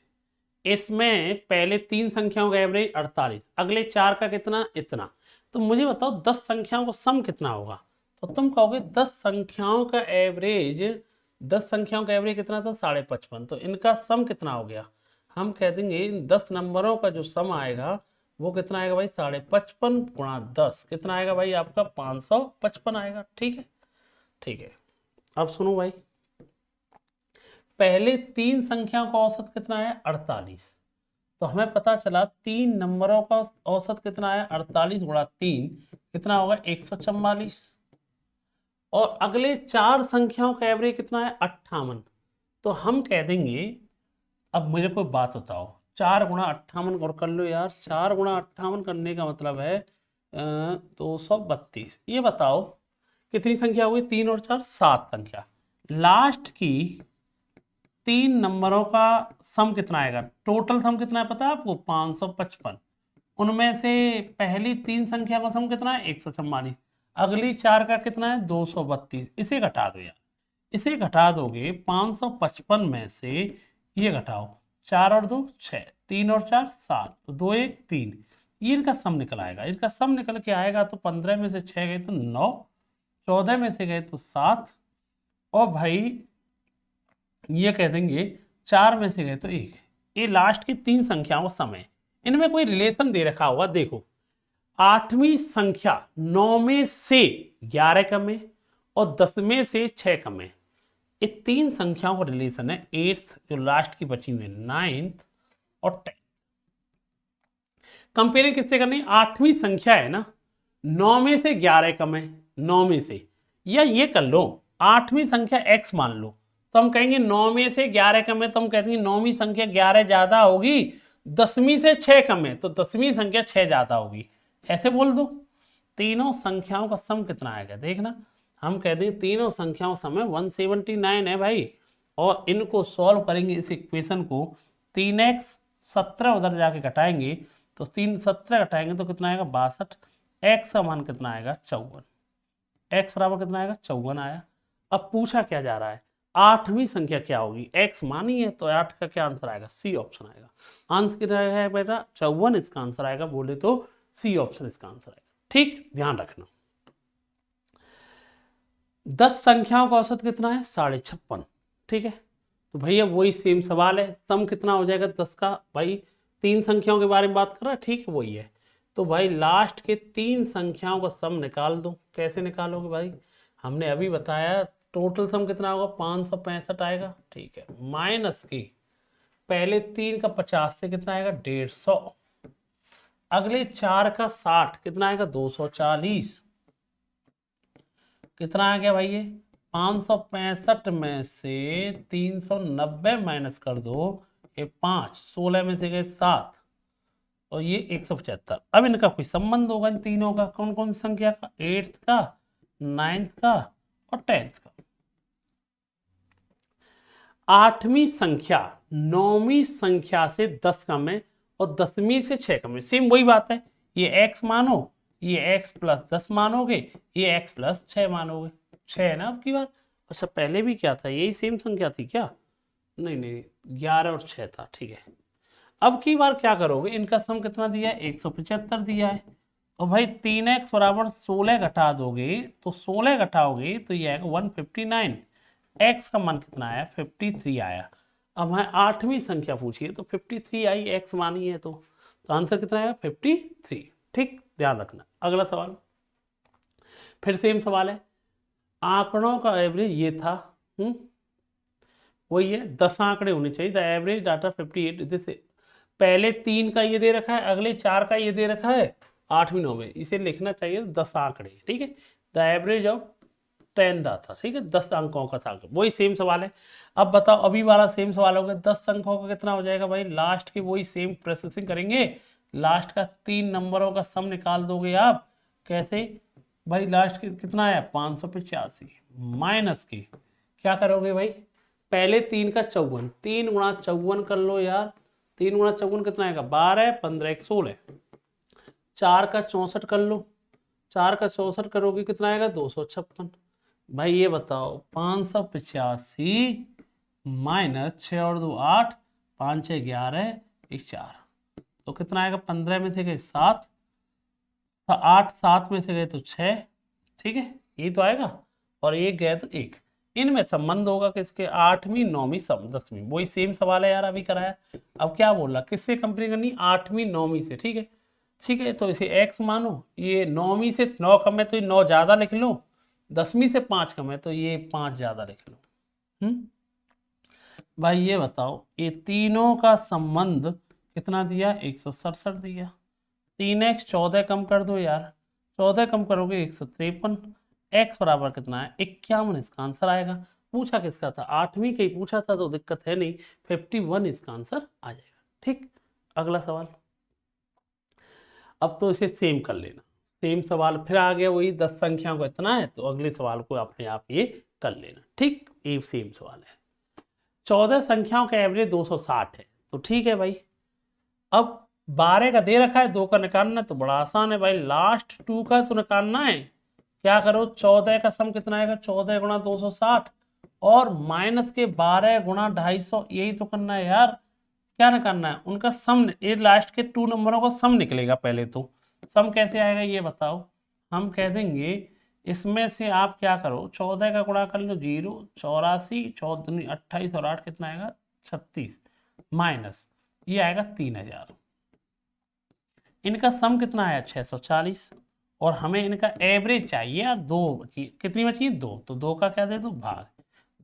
इसमें पहले 3 संख्याओं का एवरेज 48, अगले 4 का कितना, इतना। तो मुझे बताओ 10 संख्याओं का सम कितना होगा, तो तुम कहोगे 10 संख्याओं का एवरेज, 10 संख्याओं का एवरेज कितना था, 55.5, तो इनका सम कितना हो गया। हम कह देंगे इन 10 नंबरों का जो सम आएगा वो कितना आएगा भाई, 55.5 गुणा 10, कितना आएगा भाई आपका, 555 आएगा। ठीक है, ठीक है। अब सुनो भाई, पहले 3 संख्याओं का औसत कितना है, 48, तो हमें पता चला 3 नंबरों का औसत कितना है, 48 गुणा 3 कितना होगा, 144। और अगले 4 संख्याओं का एवरेज कितना है, 58। तो हम कह देंगे, अब मुझे कोई बात बताओ, 4 गुणा 58 और कर लो यार, 4 गुणा 58 करने का मतलब है 232। ये बताओ कितनी संख्या हुई, 3 और 4 7 संख्या। लास्ट की 3 नंबरों का सम कितना आएगा, टोटल सम कितना है पता है आपको, 555। उनमें से पहली 3 संख्या का सम कितना है, 144। अगली 4 का कितना है, 232। इसे घटा दो यार, इसे घटा दोगे 555 में से, ये घटाओ 4 और 2 6, 3 और 4 7, तो 2 1 3, ये इनका सम निकल आएगा। इनका सम निकल के आएगा तो 15 में से 6 गए तो 9, 14 में से गए तो 7, और भाई ये कह देंगे 4 में से गए तो 1। ये लास्ट की 3 संख्याओं का सम है। इनमें कोई रिलेशन दे रखा होगा, देखो 8वीं संख्या 9 में से 11 कम है और 10 में से 6 कम है। ये 3 संख्याओं का रिलेशन है। 8th जो लास्ट की बची हुई है, 9th और 10th। कंपेयरिंग किससे करनी? 8वीं संख्या है ना, 9 में से 11 कम है, 9 में से, या ये कर लो 8वीं संख्या x मान लो, तो हम कहेंगे 9 में से 11 कम है, तो हम कहते हैं 9वीं संख्या 11 ज्यादा होगी, 10वीं से 6 कम है तो 10वीं संख्या 6 ज्यादा होगी, ऐसे बोल दो। तीनों संख्याओं का सम कितना आएगा देखना, हम कहते हैं तीनों संख्याओं का सम है 179 है भाई। और इनको सॉल्व करेंगे इस इक्वेशन को, 3x 17 उधर जाके घटाएंगे तो 3 17 घटाएंगे तो कितना आएगा 62, x का मान कितना आएगा 54, x बराबर कितना आएगा 54 आया। अब पूछा क्या जा रहा है, 8वीं संख्या क्या होगी, x मानी है तो 8 का क्या आंसर आएगा, सी ऑप्शन आएगा। आंसर कितना है बेटा 54, इसका आंसर आएगा, बोले तो सी ऑप्शन इसका आंसर आएगा। ठीक, ध्यान रखना। 10 संख्याओं का औसत कितना है 56, ठीक है। तो भैया वही सेम सवाल है, सम कितना हो जाएगा 10 का, भाई 3 संख्याओं के बारे में बात कर रहा है, ठीक है वही है। तो भाई लास्ट के 3 संख्याओं का सम निकाल दो। कैसे निकालोगे भाई, हमने अभी बताया टोटल सम कितना होगा 565 आएगा, ठीक है, माइनस की पहले 3 का 50 से कितना आएगा 150, अगले 4 का 60 कितना आएगा 240, कितना आ गया भाई ये 565 में से 390 माइनस कर दो, ये 5, 16 में से गए 7 और ये 175। अब इनका कोई संबंध होगा इन तीनों का, कौन कौन सी संख्या का, 8th का, 9th का और 10th का। 8वीं संख्या 9वीं संख्या से 10 कम है और 10वीं से 6 कम है, सेम वही बात है। ये x मानो, ये x प्लस 10 मानोगे, ये x प्लस 6 मानोगे, 6 है ना अब की बार। अच्छा पहले भी क्या था, यही सेम संख्या थी क्या, नहीं नहीं 11 और 6 था, ठीक है। अब की बार क्या करोगे, इनका सम कितना दिया है 175 दिया है, और भाई 3x बराबर 16 घटा दोगे तो 16 घटाओगे तो ये आएगा 159, x का मान कितना आया 53 आया। अब हमें 8वीं संख्या पूछिए तो 53 आई, x मानी है तो आंसर कितना आएगा 53। ठीक, ध्यान रखना। अगला सवाल फिर सेम सवाल है, आंकड़ों का एवरेज ये था, वही है 10 आंकड़े होने चाहिए, द एवरेज डाटा 58, जैसे पहले 3 का ये दे रखा है, अगले 4 का ये दे रखा है, 8वीं 9वीं, इसे लिखना चाहिए 10 आंकड़े, ठीक है, द एवरेज ऑफ 10 था, ठीक है, 10 अंकों का था, वही सेम सवाल है। अब बताओ अभी वाला सेम सवाल हो गया, 10 अंकों का कितना हो जाएगा भाई, लास्ट की वही सेम प्रोसेसिंग करेंगे, लास्ट का 3 नंबरों का सम निकाल दोगे आप। कैसे भाई, लास्ट की कितना आया 585, माइनस की क्या करोगे भाई, पहले 3 का 54, 3 गुणा 54 कर लो यार, 3 गुणा 54 कितना आएगा 12, 15 1 16, 4 का 64 कर लो, 4 का 64 करोगे कितना आएगा 256। भाई ये बताओ 585 माइनस 6 और 2 8, 5 6 11 1 4, तो कितना आएगा 15 में से गए 7, 8 7 में से गए तो 6, ठीक है, ये तो आएगा, और एक गए तो 1। इनमें संबंध होगा किसके, 8वीं 9वीं 10वीं, वही सेम सवाल है यार अभी कराया। अब क्या बोल रहा, किससे कंपेयर करनी, 8वीं 9वीं से, ठीक है, ठीक है, तो इसे x मानो, ये 9वीं से 9 कम है तो ये 9 ज्यादा लिख लो, 10वीं से 5 कम है तो ये 5 ज्यादा लिख लो। भाई ये बताओ ये तीनों का संबंध कितना दिया 167 दिया, 3x 14 कम कर दो यार, 14 कम करोगे 153, x बराबर कितना है 51, इसका आंसर आएगा। पूछा किसका था, 8वीं का ही पूछा था तो दिक्कत है नहीं, 51 इसका आंसर आ जाएगा। ठीक, अगला सवाल, अब तो इसे सेम कर लेना, सेम सवाल फिर आ गया, वही 10 संख्या को इतना है तो अगले सवाल को अपने आप ये कर लेना। ठीक, ये सेम सवाल है, 14 संख्याओं का एवरेज 260 है, तो ठीक है भाई। अब 12 का दे रखा है, 2 का निकालना तो बड़ा आसान है भाई, लास्ट 2 का तो निकालना है। क्या करो, 14 का सम कितना आएगा, 14 गुणा 260, और माइनस के 12 गुणा 250, यही तो करना है यार। क्या ना करना है, उनका सम, ये लास्ट के 2 नंबरों का सम निकलेगा पहले तो। सम कैसे आएगा ये बताओ। हम कह देंगे इसमें से आप क्या करो, 14 का गुणा कर लो 0, 84, 14 28 और 8 कितना आएगा 36, माइनस ये आएगा 3000। इनका सम कितना आया 640, और हमें इनका एवरेज चाहिए यार। दो बची, कितनी बची 2, तो 2 का क्या दे दो भाग,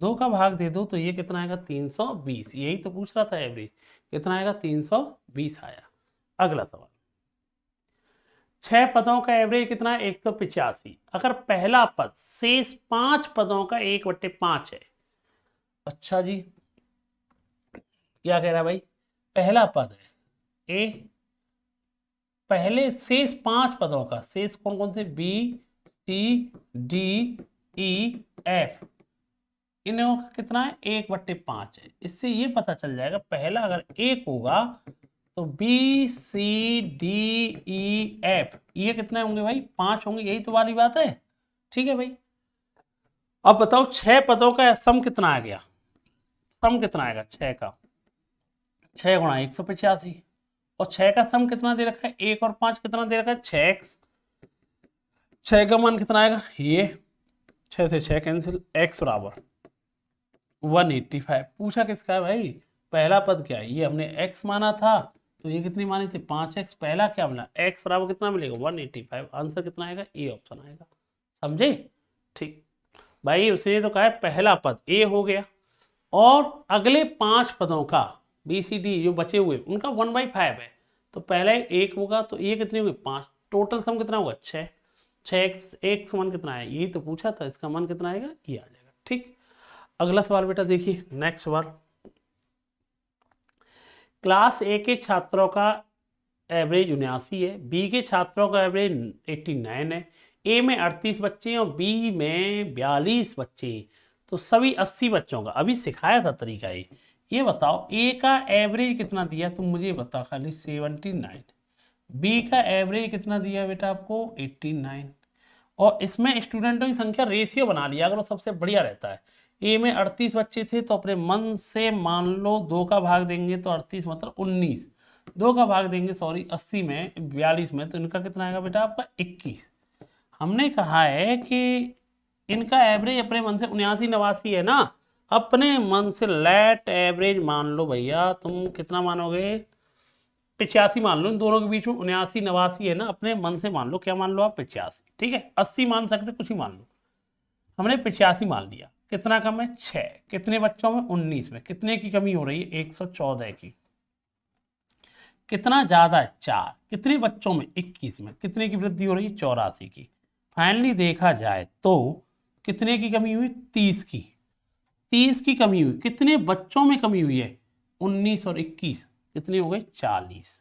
2 का भाग दे दो तो ये कितना आएगा 320। यही तो पूछ रहा था, एवरेज कितना आएगा 320 आया। अगला सवाल, 6 पदों का एवरेज कितना है 185। अगर पहला पद शेष 5 पदों का 1/5 है। अच्छा जी, क्या कह रहा है भाई, पहला पद है ए, पहले शेष 5 पदों का, शेष कौन कौन से, B C D E F, इनों का कितना है 1/5 है। इससे ये पता चल जाएगा पहला अगर 1 होगा तो B C D E F ये कितने होंगे भाई 5 होंगे, यही तो वाली बात है। ठीक है भाई, अब बताओ 6 पदों का सम कितना आ गया, सम कितना आएगा 6 का, 6 गुणा 185, और 6 का सम कितना दे रखा है 1 और 5 कितना दे रखा है 6x, 6 का मान कितना आएगा, ये 6 से 6 कैंसिल, x बराबर 185। पूछा किसका है भाई, पहला पद क्या है, ये हमने x माना था तो ये कितनी मानी थी 5x, पहला क्या मिला x बराबर कितना मिलेगा 185। आंसर कितना आएगा, ए ऑप्शन आएगा। समझे, ठीक भाई, उसने तो कहा है पहला पद ए हो गया, और अगले 5 पदों का बी सी डी जो बचे हुए उनका 1/5 है, तो पहला 1 होगा तो ये कितनी होगी 5, टोटल सम कितना होगा 6, 6x मान कितना है, यही तो पूछा था, इसका मान कितना आएगा ये आ जाएगा। ठीक, अगला सवाल बेटा देखिए, नेक्स्ट सवाल, क्लास ए के छात्रों का एवरेज 79 है, बी के छात्रों का एवरेज 89 है, ए में 38 बच्चे हैं और बी में 42 बच्चे हैं, तो सभी 80 बच्चों का, अभी सिखाया था तरीका ये बताओ ए का एवरेज कितना दिया, तुम मुझे बताओ खाली 79, बी का एवरेज कितना दिया बेटा आपको 89, और इसमें स्टूडेंटों की संख्या रेशियो बना लिया अगर वो सबसे बढ़िया रहता है। ए में 38 बच्चे थे तो अपने मन से मान लो 2 का भाग देंगे तो 38 मतलब 19, 2 का भाग देंगे सॉरी 80 में 42 में, तो इनका कितना आएगा बेटा आपका 21। हमने कहा है कि इनका एवरेज अपने मन से 79 89 है ना, अपने मन से लेट एवरेज मान लो भैया, तुम कितना मानोगे 85 मान लो, इन दोनों के बीच में 79 89 है ना, अपने मन से मान लो, क्या मान लो आप 85। ठीक है, 80 मान सकते कुछ ही मान लो, हमने 85 मान लिया। कितना कम है 6, कितने बच्चों में 19 में, कितने की कमी हो रही है 114 की, कितना ज्यादा है 4, कितने बच्चों में 21 में, कितने की वृद्धि हो रही है 84 की। फाइनली देखा जाए तो कितने की कमी हुई 30 की, 30 की कमी हुई, कितने बच्चों में कमी हुई है 19 और 21, कितनी हो गई 40।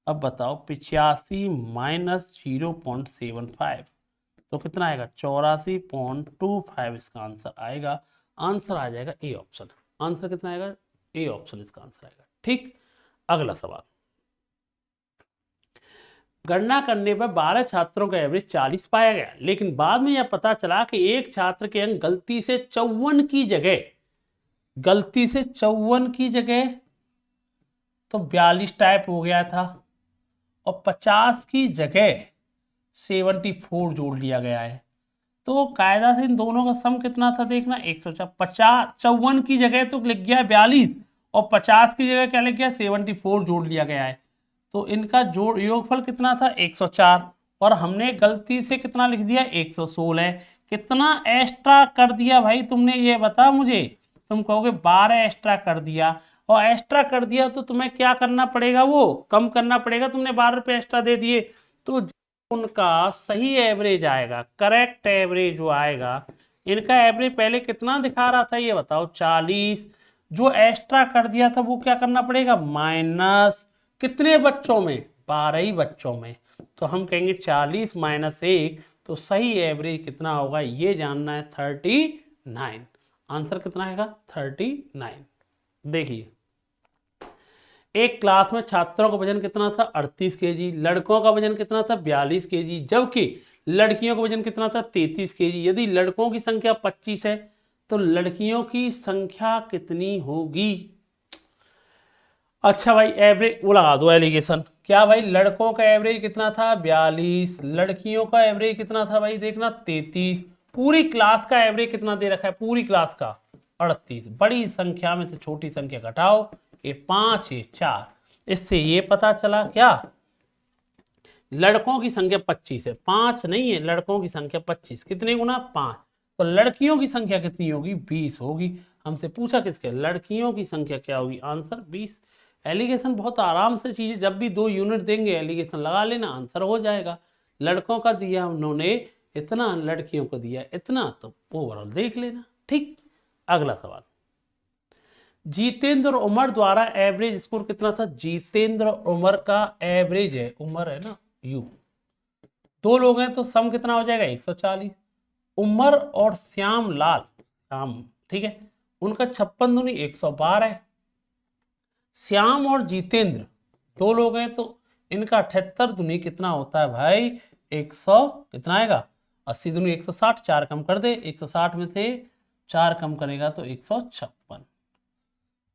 अब बताओ 85 माइनस 0.75 तो कितना आएगा 84.25, इसका आंसर आएगा, आंसर आ जाएगा ए ऑप्शन। आंसर कितना आएगा ए ऑप्शन, इसका आंसर आएगा। ठीक, अगला सवाल, गणना करने पर 12 छात्रों का एवरेज 40 पाया गया, लेकिन बाद में यह पता चला कि एक छात्र के अंक गलती से 54 की जगह, गलती से 54 की जगह तो 42 टाइप हो गया था, और 50 की जगह 74 जोड़ लिया गया है। तो कायदा से इन दोनों का सम कितना था देखना, 54 की जगह तो लिख गया है 42, और 50 की जगह क्या लिख गया 74 जोड़ लिया गया है, तो इनका जोड़ योगफल कितना था 104, और हमने गलती से कितना लिख दिया 116। कितना एक्स्ट्रा कर दिया भाई तुमने ये बता मुझे, तुम कहोगे 12 एक्स्ट्रा कर दिया, और एक्स्ट्रा कर दिया तो तुम्हें क्या करना पड़ेगा, वो कम करना पड़ेगा, तुमने 12 रुपये एक्स्ट्रा दे दिए, तो उनका सही एवरेज आएगा, करेक्ट एवरेज जो आएगा, इनका एवरेज पहले कितना दिखा रहा था ये बताओ 40, जो एक्स्ट्रा कर दिया था वो क्या करना पड़ेगा माइनस, कितने बच्चों में 12 ही बच्चों में, तो हम कहेंगे 40 माइनस 1, तो सही एवरेज कितना होगा ये जानना है 39। आंसर कितना आएगा 39। देखिए एक क्लास में छात्रों का वजन कितना था 38 केजी, लड़कों का वजन कितना था 42 केजी, जबकि लड़कियों का वजन कितना था 33 केजी। यदि लड़कों की संख्या 25 है तो लड़कियों की संख्या कितनी होगी? अच्छा भाई एवरेज वो लगा दो एलिगेशन। क्या भाई लड़कों का एवरेज कितना था 42, लड़कियों का एवरेज कितना था भाई देखना 33, पूरी क्लास का एवरेज कितना दे रखा है पूरी क्लास का 38। बड़ी संख्या में से छोटी संख्या घटाओ, ये 5 ये 4। इससे ये पता चला क्या लड़कों की संख्या 25 है, 5 नहीं है, लड़कों की संख्या 25 कितने गुना 5। तो लड़कियों की संख्या कितनी होगी 20 होगी। हमसे पूछा किसके लड़कियों की संख्या क्या होगी, आंसर 20। एलिगेशन बहुत आराम से चीज है, जब भी 2 यूनिट देंगे एलिगेशन लगा लेना आंसर हो जाएगा। लड़कों का दिया उन्होंने इतना, लड़कियों को दिया इतना, तो ओवरऑल देख लेना। ठीक, अगला सवाल। जितेंद्र उमर द्वारा एवरेज स्कोर कितना था? जितेंद्र उमर का एवरेज है, उमर है ना यू, 2 लोग हैं तो सम कितना हो जाएगा 140। उमर और श्याम लाल, श्याम ठीक है, उनका 56 दूनी 112 है। श्याम और जितेंद्र 2 लोग हैं तो इनका 78 दूनी कितना होता है भाई 100, कितना आएगा 80 दूनी 160, 4 कम कर दे, 160 में से 4 कम करेगा तो 156।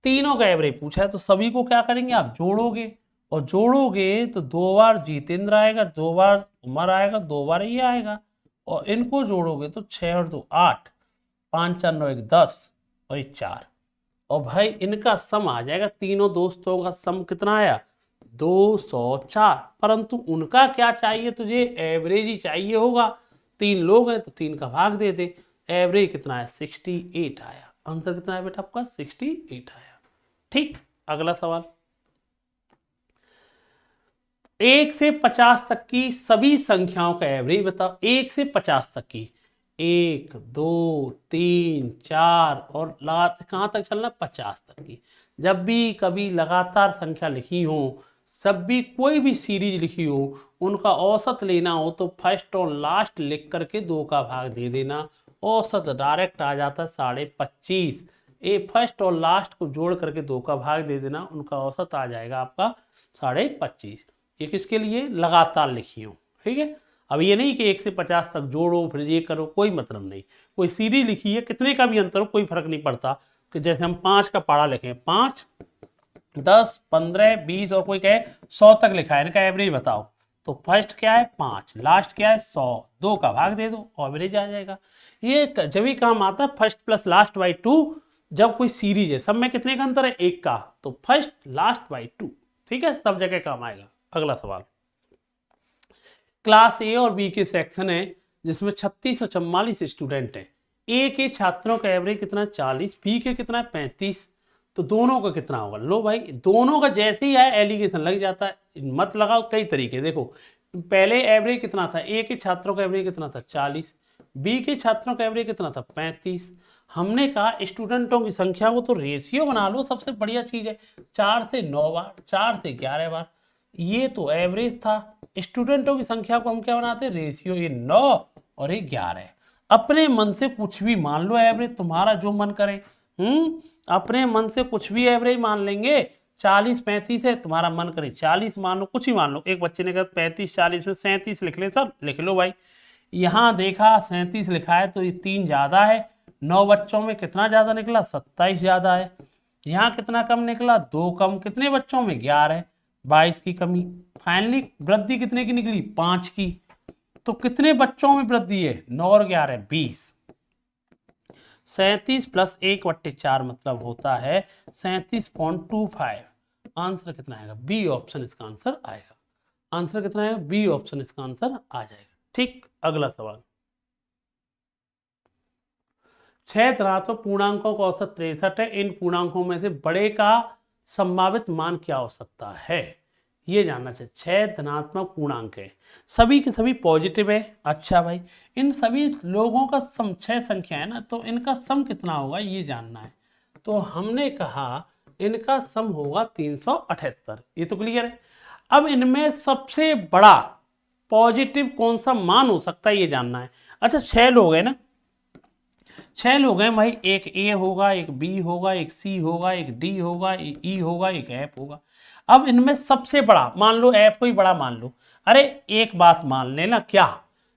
तीनों का एवरेज पूछा है तो सभी को क्या करेंगे आप जोड़ोगे, और जोड़ोगे तो 2 बार जितेंद्र आएगा, 2 बार उमर आएगा, 2 बार ये आएगा, और इनको जोड़ोगे तो 6 और 2 8, 5 4 9 1 10 और 4, और भाई इनका सम आ जाएगा, तीनों दोस्तों का सम कितना आया 204। परंतु उनका क्या चाहिए तुझे, एवरेज ही चाहिए होगा। 3 लोग हैं तो 3 का भाग दे दे, एवरेज कितना है 68 आया। आंसर कितना है बेटा आपका 68 आया। ठीक, अगला सवाल। 1 से 50 तक की सभी संख्याओं का एवरेज बताओ। 1 से 50 तक की, 1 2 3 4 और लगातार कहाँ तक चलना 50 तक की। जब भी कभी लगातार संख्या लिखी हो, जब भी कोई भी सीरीज लिखी हो, उनका औसत लेना हो तो फर्स्ट और लास्ट लिख करके 2 का भाग दे देना, औसत डायरेक्ट आ जाता है 25.5। ए फर्स्ट और लास्ट को जोड़ करके 2 का भाग दे देना, उनका औसत आ जाएगा आपका 25.5। ये किसके लिए लगातार लिखी हो, ठीक है। अब ये नहीं कि 1 से 50 तक जोड़ो फिर ये करो, कोई मतलब नहीं। कोई सीरीज लिखी है कितने का भी अंतर हो कोई फर्क नहीं पड़ता, कि जैसे हम 5 का पारा लिखें 5 10 15 20 और कोई कहे 100 तक लिखा है, इनका एवरेज बताओ, तो फर्स्ट क्या है 5, लास्ट क्या है 100, 2 का भाग दे दो एवरेज आ जाएगा। ये जब भी काम आता है फर्स्ट प्लस लास्ट बाई 2, जब कोई सीरीज है सब में कितने का अंतर है 1 का, तो फर्स्ट लास्ट बाई 2, ठीक है, सब जगह काम आएगा। अगला सवाल। क्लास ए और बी के सेक्शन है जिसमें 36 और 44 स्टूडेंट हैं। ए के छात्रों का एवरेज कितना 40, बी के कितना 35, तो दोनों का कितना होगा। लो भाई दोनों का जैसे ही आए एलिगेशन लग जाता है, मत लगाओ, कई तरीके। देखो पहले एवरेज कितना था, ए के छात्रों का एवरेज कितना था 40, बी के छात्रों का एवरेज कितना था 35। हमने कहा स्टूडेंटों की संख्या को तो रेशियो बना लो, सबसे बढ़िया चीज है, 4 से 9 बार, 4 से 11 बार, ये तो एवरेज था। स्टूडेंटों की संख्या को हम क्या बनाते हैं रेशियो, ये 9 और ये 11। अपने मन से कुछ भी मान लो एवरेज, तुम्हारा जो मन करे। अपने मन से कुछ भी एवरेज मान लेंगे। 40 35 है, तुम्हारा मन करे 40 मान लो, कुछ ही मान लो। एक बच्चे ने कहा 35 40 में 37 लिख ले, सर लिख लो भाई। यहाँ देखा 37 लिखा है तो ये 3 ज्यादा है, 9 बच्चों में कितना ज्यादा निकला 27 ज्यादा है। यहाँ कितना कम निकला 2 कम, कितने बच्चों में 11, 22 की कमी। फाइनली वृद्धि कितने की निकली 5 की, तो कितने बच्चों में वृद्धि है 9 और 11 20। 37 प्लस 1/4 मतलब होता है 37.25। आंसर कितना आएगा बी ऑप्शन इसका आंसर आएगा। आंसर कितना आएगा बी ऑप्शन इसका आंसर आ जाएगा। ठीक, अगला सवाल। 6 धनात्मक पूर्णांकों का औसत 63 है, इन पूर्णांकों में से बड़े का संभावित मान क्या हो सकता है, ये जानना चाहिए। 6 धनात्मक पूर्णांक है, सभी के सभी पॉजिटिव है। अच्छा भाई इन सभी लोगों का सम 6 संख्या है ना, तो इनका सम कितना होगा ये जानना है। तो हमने कहा इनका सम होगा 378, ये तो क्लियर है। अब इनमें सबसे बड़ा पॉजिटिव कौन सा मान हो सकता है ये जानना है। अच्छा 6 लोग हैं ना, 6 लोग हैं भाई, एक ए होगा, एक बी होगा, एक सी होगा, एक डी होगा, एक ई होगा, एक एफ होगा। अब इनमें सबसे बड़ा मान लो, एफ को ही बड़ा मान लो। अरे एक बात मान लेना, क्या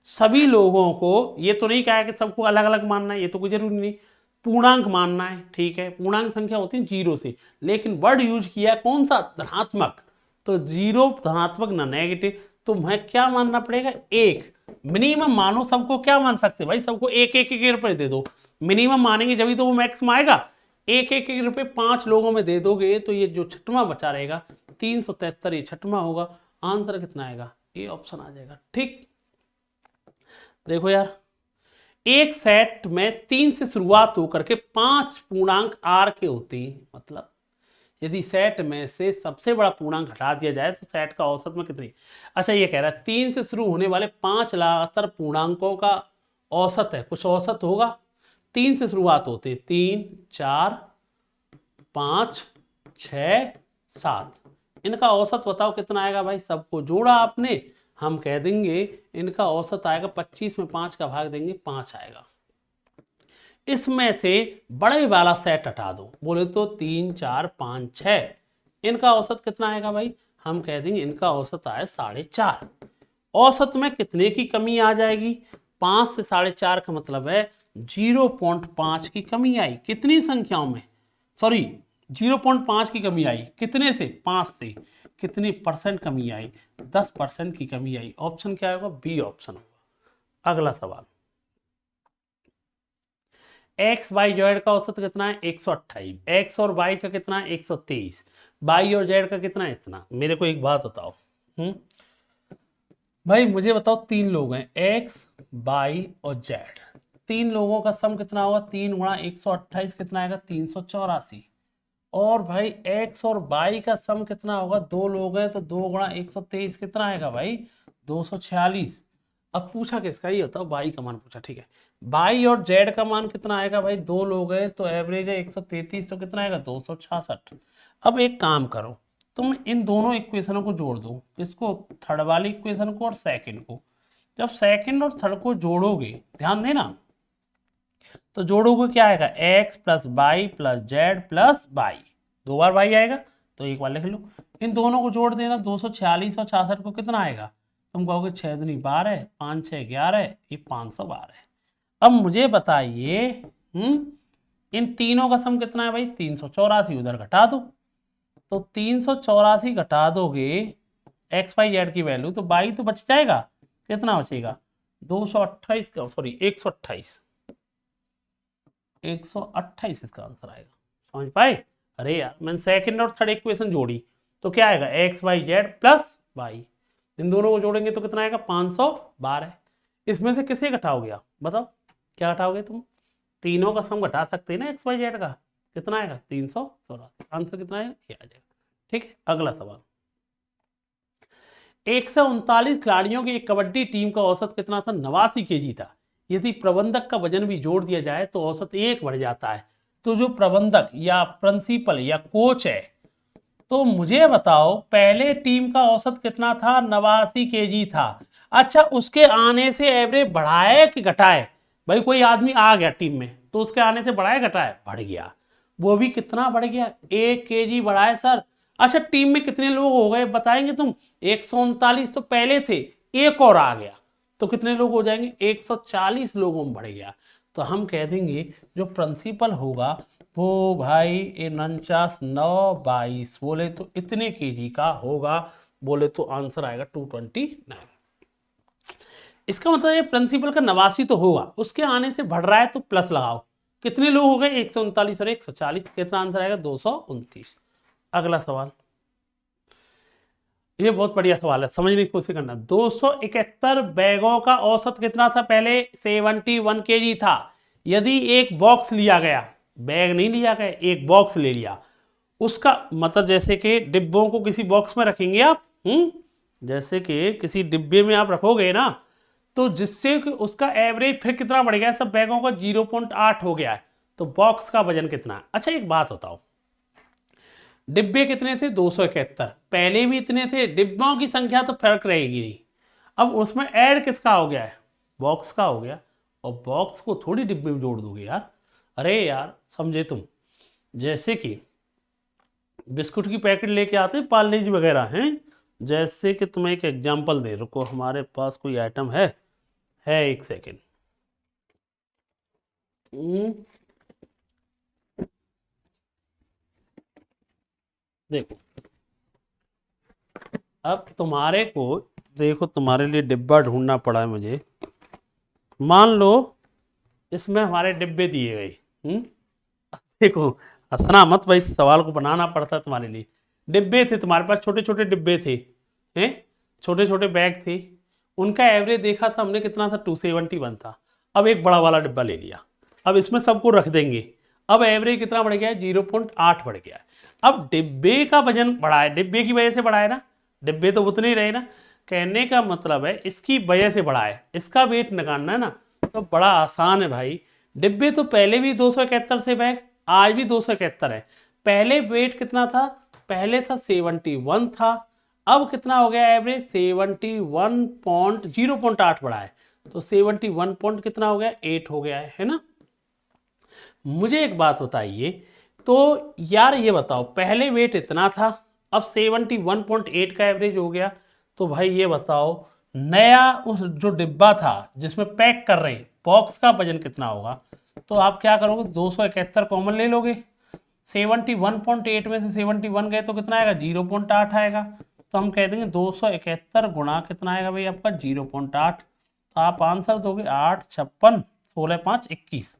सभी लोगों को, ये तो नहीं कहा कि सबको अलग अलग मानना है, ये तो कोई जरूरी नहीं। पूर्णांक मानना है, ठीक है, पूर्णांक संख्या होती है 0 से, लेकिन वर्ड यूज किया कौन सा, धनात्मक, तो 0 धनात्मक ना नेगेटिव, तो मैं क्या मानना पड़ेगा, 1 मिनिमम मानो। सबको क्या मान सकते भाई, सबको एक एक एक रुपए दे दो, मिनिमम मानेंगे जब तो वो मैक्स में आएगा। एक एक एक रुपए 5 लोगों में दे दोगे तो ये जो छठवां बचा रहेगा 373, ये छठवां होगा, आंसर कितना आएगा, ये ऑप्शन आ जाएगा। ठीक, देखो यार, एक सेट में 3 से शुरुआत होकर के 5 पूर्णांक आर के होते हैं, मतलब यदि सेट में से सबसे बड़ा पूर्णांक हटा दिया जाए तो सेट का औसत में कितनी, अच्छा ये कह रहा है 3 से शुरू होने वाले 5 लगातार पूर्णांकों का औसत है, कुछ औसत होगा। 3 से शुरुआत होते 3 4 5 6 7, इनका औसत बताओ कितना आएगा भाई, सबको जोड़ा आपने, हम कह देंगे इनका औसत आएगा 25 में 5 का भाग देंगे 5 आएगा। इसमें से बड़े वाला सेट हटा दो, बोले तो 3 4 5 6, इनका औसत कितना आएगा भाई, हम कह देंगे इनका औसत आए 4.5। औसत में कितने की कमी आ जाएगी, 5 से 4.5 का मतलब है 0.5 की कमी आई, कितनी संख्याओं में, सॉरी 0.5 की कमी आई, कितने से, 5 से, कितनी परसेंट कमी आई, 10% की कमी आई। ऑप्शन क्या होगा, बी ऑप्शन होगा। अगला सवाल, एक्स वाई जेड का औसत कितना है, 128, एक्स और वाई का कितना है, 123, वाई और जेड का कितना है, इतना। मेरे को एक बात बताओ, भाई मुझे बताओ, 3 लोग हैं, एक्स वाई और जेड, 3 लोगों का सम कितना होगा, 3 गुणा 128 कितना आएगा, 384। और भाई एक्स और वाई का सम कितना होगा, 2 लोग हैं तो 2 गुणा 123 कितना आएगा भाई, 246। अब पूछा किसका, ये होता है वाई का मान पूछा, ठीक है। वाई और जेड का मान कितना आएगा भाई, 2 लोग हैं तो एवरेज है 133, तो कितना आएगा 266। अब एक काम करो, तुम इन दोनों इक्वेशनों को जोड़ दो, किसको, थर्ड वाली इक्वेशन को और सेकंड को। जब सेकंड और थर्ड को जोड़ोगे, ध्यान देना, तो जोड़ोगे क्या आएगा, X plus Y plus Z plus Y, 2 बार वाई आएगा तो एक बार लिख लो। इन दोनों को जोड़ देना, 246 और 66 को कितना आएगा, तुम कहोगे 6 दूनी 12, 5 6 11, ये 512। अब मुझे बताइए, इन तीनों का सम कितना है भाई, 384, उधर घटा दो, तो 384 घटा दोगे एक्स वाई जेड की वैल्यू, तो वाई तो बच जाएगा, कितना बचेगा, 228 का, सॉरी 128, 128 इसका आंसर आएगा। समझ पाए, अरे यार मैंने सेकंड और थर्ड इक्वेशन जोड़ी, तो क्या आएगा, X Y Z plus Y, इन दोनों को जोड़ेंगे तो कितना आएगा, 512। इसमें से किसे घटाओगे आप, बताओ क्या घटाओगे तुम, तीनों का सम घटा सकते हैं ना एक्स वाई जेड का, कितना आएगा 384, आंसर कितना आएगा, ये आ जाएगा। ठीक है, अगला सवाल, 139 खिलाड़ियों की एक कबड्डी टीम का औसत कितना था, 89 केजी था। यदि प्रबंधक का वजन भी जोड़ दिया जाए तो औसत 1 बढ़ जाता है। तो जो प्रबंधक या प्रिंसिपल या कोच है, तो मुझे बताओ पहले टीम का औसत कितना था, 89 केजी था। अच्छा, उसके आने से एवरेज बढ़ाए कि घटाए, भाई कोई आदमी आ गया टीम में तो उसके आने से बढ़ाए घटाए, बढ़ गया, वो भी कितना बढ़ गया, 1 केजी बढ़ाए सर। अच्छा, टीम में कितने लोग हो गए बताएंगे तुम, 139 तो पहले थे, एक और आ गया तो कितने लोग हो जाएंगे, 140 लोगों में बढ़ गया। तो हम कह देंगे जो प्रिंसिपल होगा वो भाई 49 9 22, बोले तो इतने केजी का होगा, बोले तो आंसर आएगा 229। इसका मतलब ये प्रिंसिपल का 89 तो होगा, उसके आने से बढ़ रहा है तो प्लस लगाओ, कितने लोग हो गए 139 और 140, कितना आंसर आएगा 229। अगला सवाल, ये बहुत बढ़िया सवाल है, समझने की कोशिश करना। 271 बैगों का औसत कितना था पहले, 71 केजी था। यदि एक बॉक्स लिया गया, बैग नहीं लिया गया, एक बॉक्स ले लिया, उसका मतलब जैसे कि डिब्बों को किसी बॉक्स में रखेंगे आप, जैसे कि किसी डिब्बे में आप रखोगे ना, तो जिससे कि उसका एवरेज फिर कितना बढ़ गया, सब बैगों का 0.8 हो गया है, तो बॉक्स का वजन कितना है। अच्छा एक बात बताओ, डिब्बे कितने थे, 271, पहले भी इतने थे, डिब्बों की संख्या तो फर्क रहेगी नहीं, अब उसमें ऐड किसका हो गया है, बॉक्स का हो गया, और बॉक्स को थोड़ी डिब्बे में जोड़ दोगे यार, अरे यार समझे तुम, जैसे कि बिस्कुट की पैकेट लेके आते हैं पार्लेजी वगैरह हैं, जैसे कि तुम्हें एक एग्जांपल दे, रुको हमारे पास कोई आइटम है एक सेकेंड, देखो अब तुम्हारे को, देखो तुम्हारे लिए डिब्बा ढूंढना पड़ा है मुझे। मान लो इसमें हमारे डिब्बे दिए गए। देखो हंसना मत भाई, इस सवाल को बनाना पड़ता है तुम्हारे लिए। डिब्बे थे तुम्हारे पास, छोटे छोटे डिब्बे थे, हैं, छोटे छोटे बैग थे। उनका एवरेज देखा था हमने कितना था, 271 था। अब एक बड़ा वाला डिब्बा ले लिया, अब इसमें सबको रख देंगे। अब एवरेज कितना बढ़ गया है, 0.8 बढ़ गया है। अब डिब्बे का वजन बढ़ा है, डिब्बे की वजह से बढ़ा है ना, डिब्बे तो उतने ही रहे ना। कहने का मतलब है इसकी वजह से बढ़ा है, इसका वेट निकालना है ना, तो बड़ा आसान है भाई। डिब्बे तो पहले भी 271 से बैग, आज भी 271 है। पहले वेट कितना था, पहले था 71 था, अब कितना हो गया एवरेज, 0.8 बढ़ा है, तो 71 पॉइंट कितना हो गया, 8 हो गया है ना। मुझे एक बात बताइए, तो यार ये बताओ पहले वेट इतना था, अब 71.8 का एवरेज हो गया, तो भाई ये बताओ नया उस जो डिब्बा था जिसमें पैक कर रहे हैं, बॉक्स का वजन कितना होगा। तो आप क्या करोगे, 271 कॉमन ले लोगे, 71.8 में से 71 गए तो कितना आएगा, 0.8 आएगा। तो हम कह देंगे 271 गुणा कितना आएगा भाई आपका, 0.8। तो आप आंसर दोगे 8 56 16 5 21,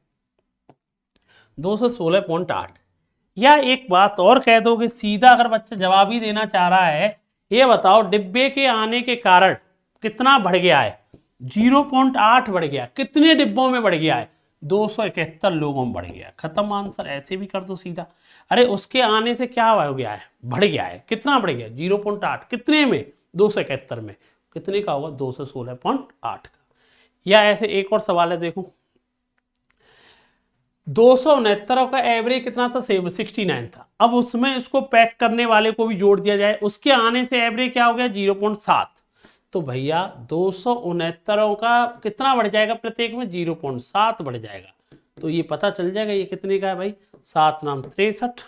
216.8। या एक बात और कह दोगे सीधा, अगर बच्चा जवाब ही देना चाह रहा है, ये बताओ डिब्बे के आने के कारण कितना बढ़ गया है, 0.8 बढ़ गया, कितने डिब्बों में बढ़ गया है, 271 लोगों में बढ़ गया। खत्म आंसर, ऐसे भी कर दो सीधा। अरे उसके आने से क्या हो गया है, बढ़ गया है, कितना बढ़ गया, 0.8, कितने में, 271 में, कितने का होगा, 216.8 का। या ऐसे एक और सवाल है, देखो 269 का एवरेज कितना था, 69 था। अब उसमें इसको पैक करने वाले को भी जोड़ दिया जाए, उसके आने से एवरेज क्या हो गया, 0.7। तो भैया 269 का कितना बढ़ जाएगा, प्रत्येक में 0.7 बढ़ जाएगा। तो ये पता चल जाएगा ये कितने का है भाई, 7 नाम 63,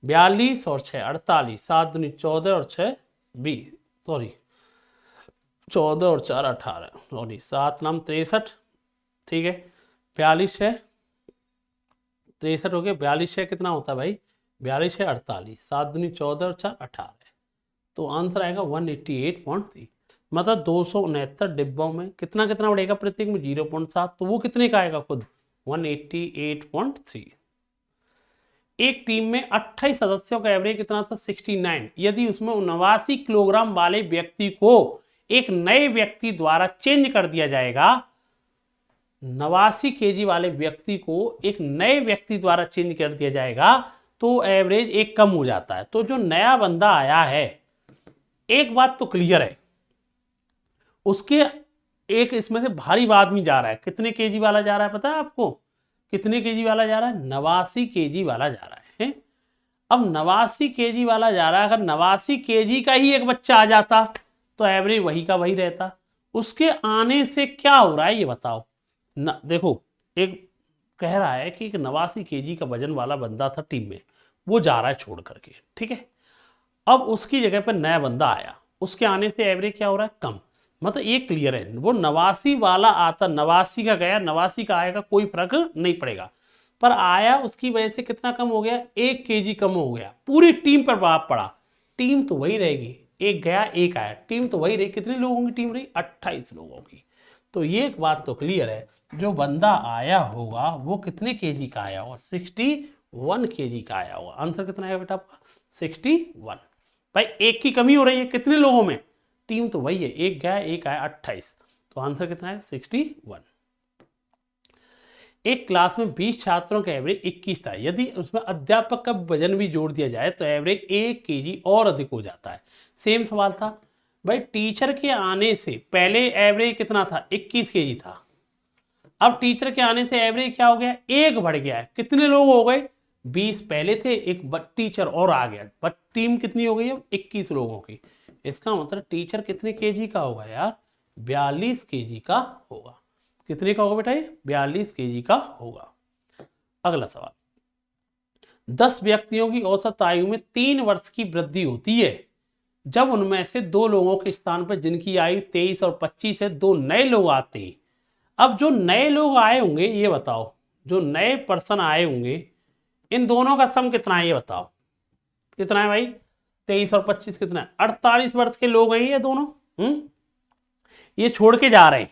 42 और 6 48, 7 दूनी 14 और 6 20, सॉरी 14 और 4 18, सॉरी 7 नाम 63, ठीक है, 42 है 63 हो गया, 42 है कितना होता है भाई, 42 है 48, 7 दूनी 14 और 4 18, तो आंसर आएगा 188.3। मतलब 269 डिब्बों में कितना कितना बढ़ेगा, प्रत्येक में 0.7, तो वो कितने का आएगा खुद, 188.3। एक टीम में 28 सदस्यों का एवरेज कितना था, 69। यदि उसमें 79 किलोग्राम वाले व्यक्ति को एक नए व्यक्ति द्वारा चेंज कर दिया जाएगा, 89 केजी वाले व्यक्ति को एक नए व्यक्ति द्वारा चेंज कर दिया जाएगा, तो एवरेज एक कम हो जाता है। तो जो नया बंदा आया है, एक बात तो क्लियर है, उसके एक इसमें से भारी आदमी जा रहा है, कितने केजी वाला जा रहा है पता है आपको, कितने केजी वाला जा रहा है, 89 केजी वाला जा रहा है। अब 89 केजी वाला जा रहा है, अगर 89 केजी का ही एक बच्चा आ जाता तो एवरेज वही का वही रहता। उसके आने से क्या हो रहा है ये बताओ न, देखो एक कह रहा है कि एक 89 केजी का वजन वाला बंदा था टीम में, वो जा रहा है छोड़ करके, ठीक है। अब उसकी जगह पर नया बंदा आया, उसके आने से एवरेज क्या हो रहा है, कम। मतलब ये क्लियर है, वो 89 वाला आता, 89 का गया 89 का आएगा, कोई फर्क नहीं पड़ेगा, पर आया उसकी वजह से कितना कम हो गया, 1 केजी कम हो गया, पूरी टीम पर प्रभाव पड़ा। टीम तो वही रहेगी, एक गया एक आया, टीम तो वही रही, कितने लोगों की टीम रही, 28 लोगों की। तो ये एक बात तो क्लियर है, जो बंदा आया होगा वो कितने केजी का आया होगा, 61 केजी का आया होगा। आंसर कितना आएगा बेटा आपका, 61। भाई एक की कमी हो रही है, कितने लोगों में, टीम तो वही है, एक गया एक आया, 28, तो आंसर कितना है, 61। एक क्लास में 20 छात्रों का एवरेज 21 था, यदि उसमें अध्यापक का वजन भी जोड़ दिया जाए तो एवरेज 1 केजी और अधिक हो जाता है। सेम सवाल था भाई, टीचर के आने से पहले एवरेज कितना था, 21 केजी था, अब टीचर के आने से एवरेज क्या हो गया, 1 बढ़ गया है, कितने लोग हो गए, 20 पहले थे, एक टीचर और आ गया, बट टीम कितनी हो गई है, 21 लोगों की। इसका मतलब टीचर कितने केजी का होगा यार, 42 केजी का होगा। कितने का होगा बेटा ये, 42 केजी का होगा। अगला सवाल, 10 व्यक्तियों की औसत आयु में 3 वर्ष की वृद्धि होती है, जब उनमें से 2 लोगों के स्थान पर जिनकी आयु 23 और 25 है, 2 नए लोग आते हैं। अब जो नए लोग आए होंगे ये बताओ, जो नए पर्सन आए होंगे इन दोनों का सम कितना है ये बताओ, कितना है भाई, 23 और 25 कितना है, 48 वर्ष के लोग हैं ये दोनों। ये छोड़ के जा रहे हैं।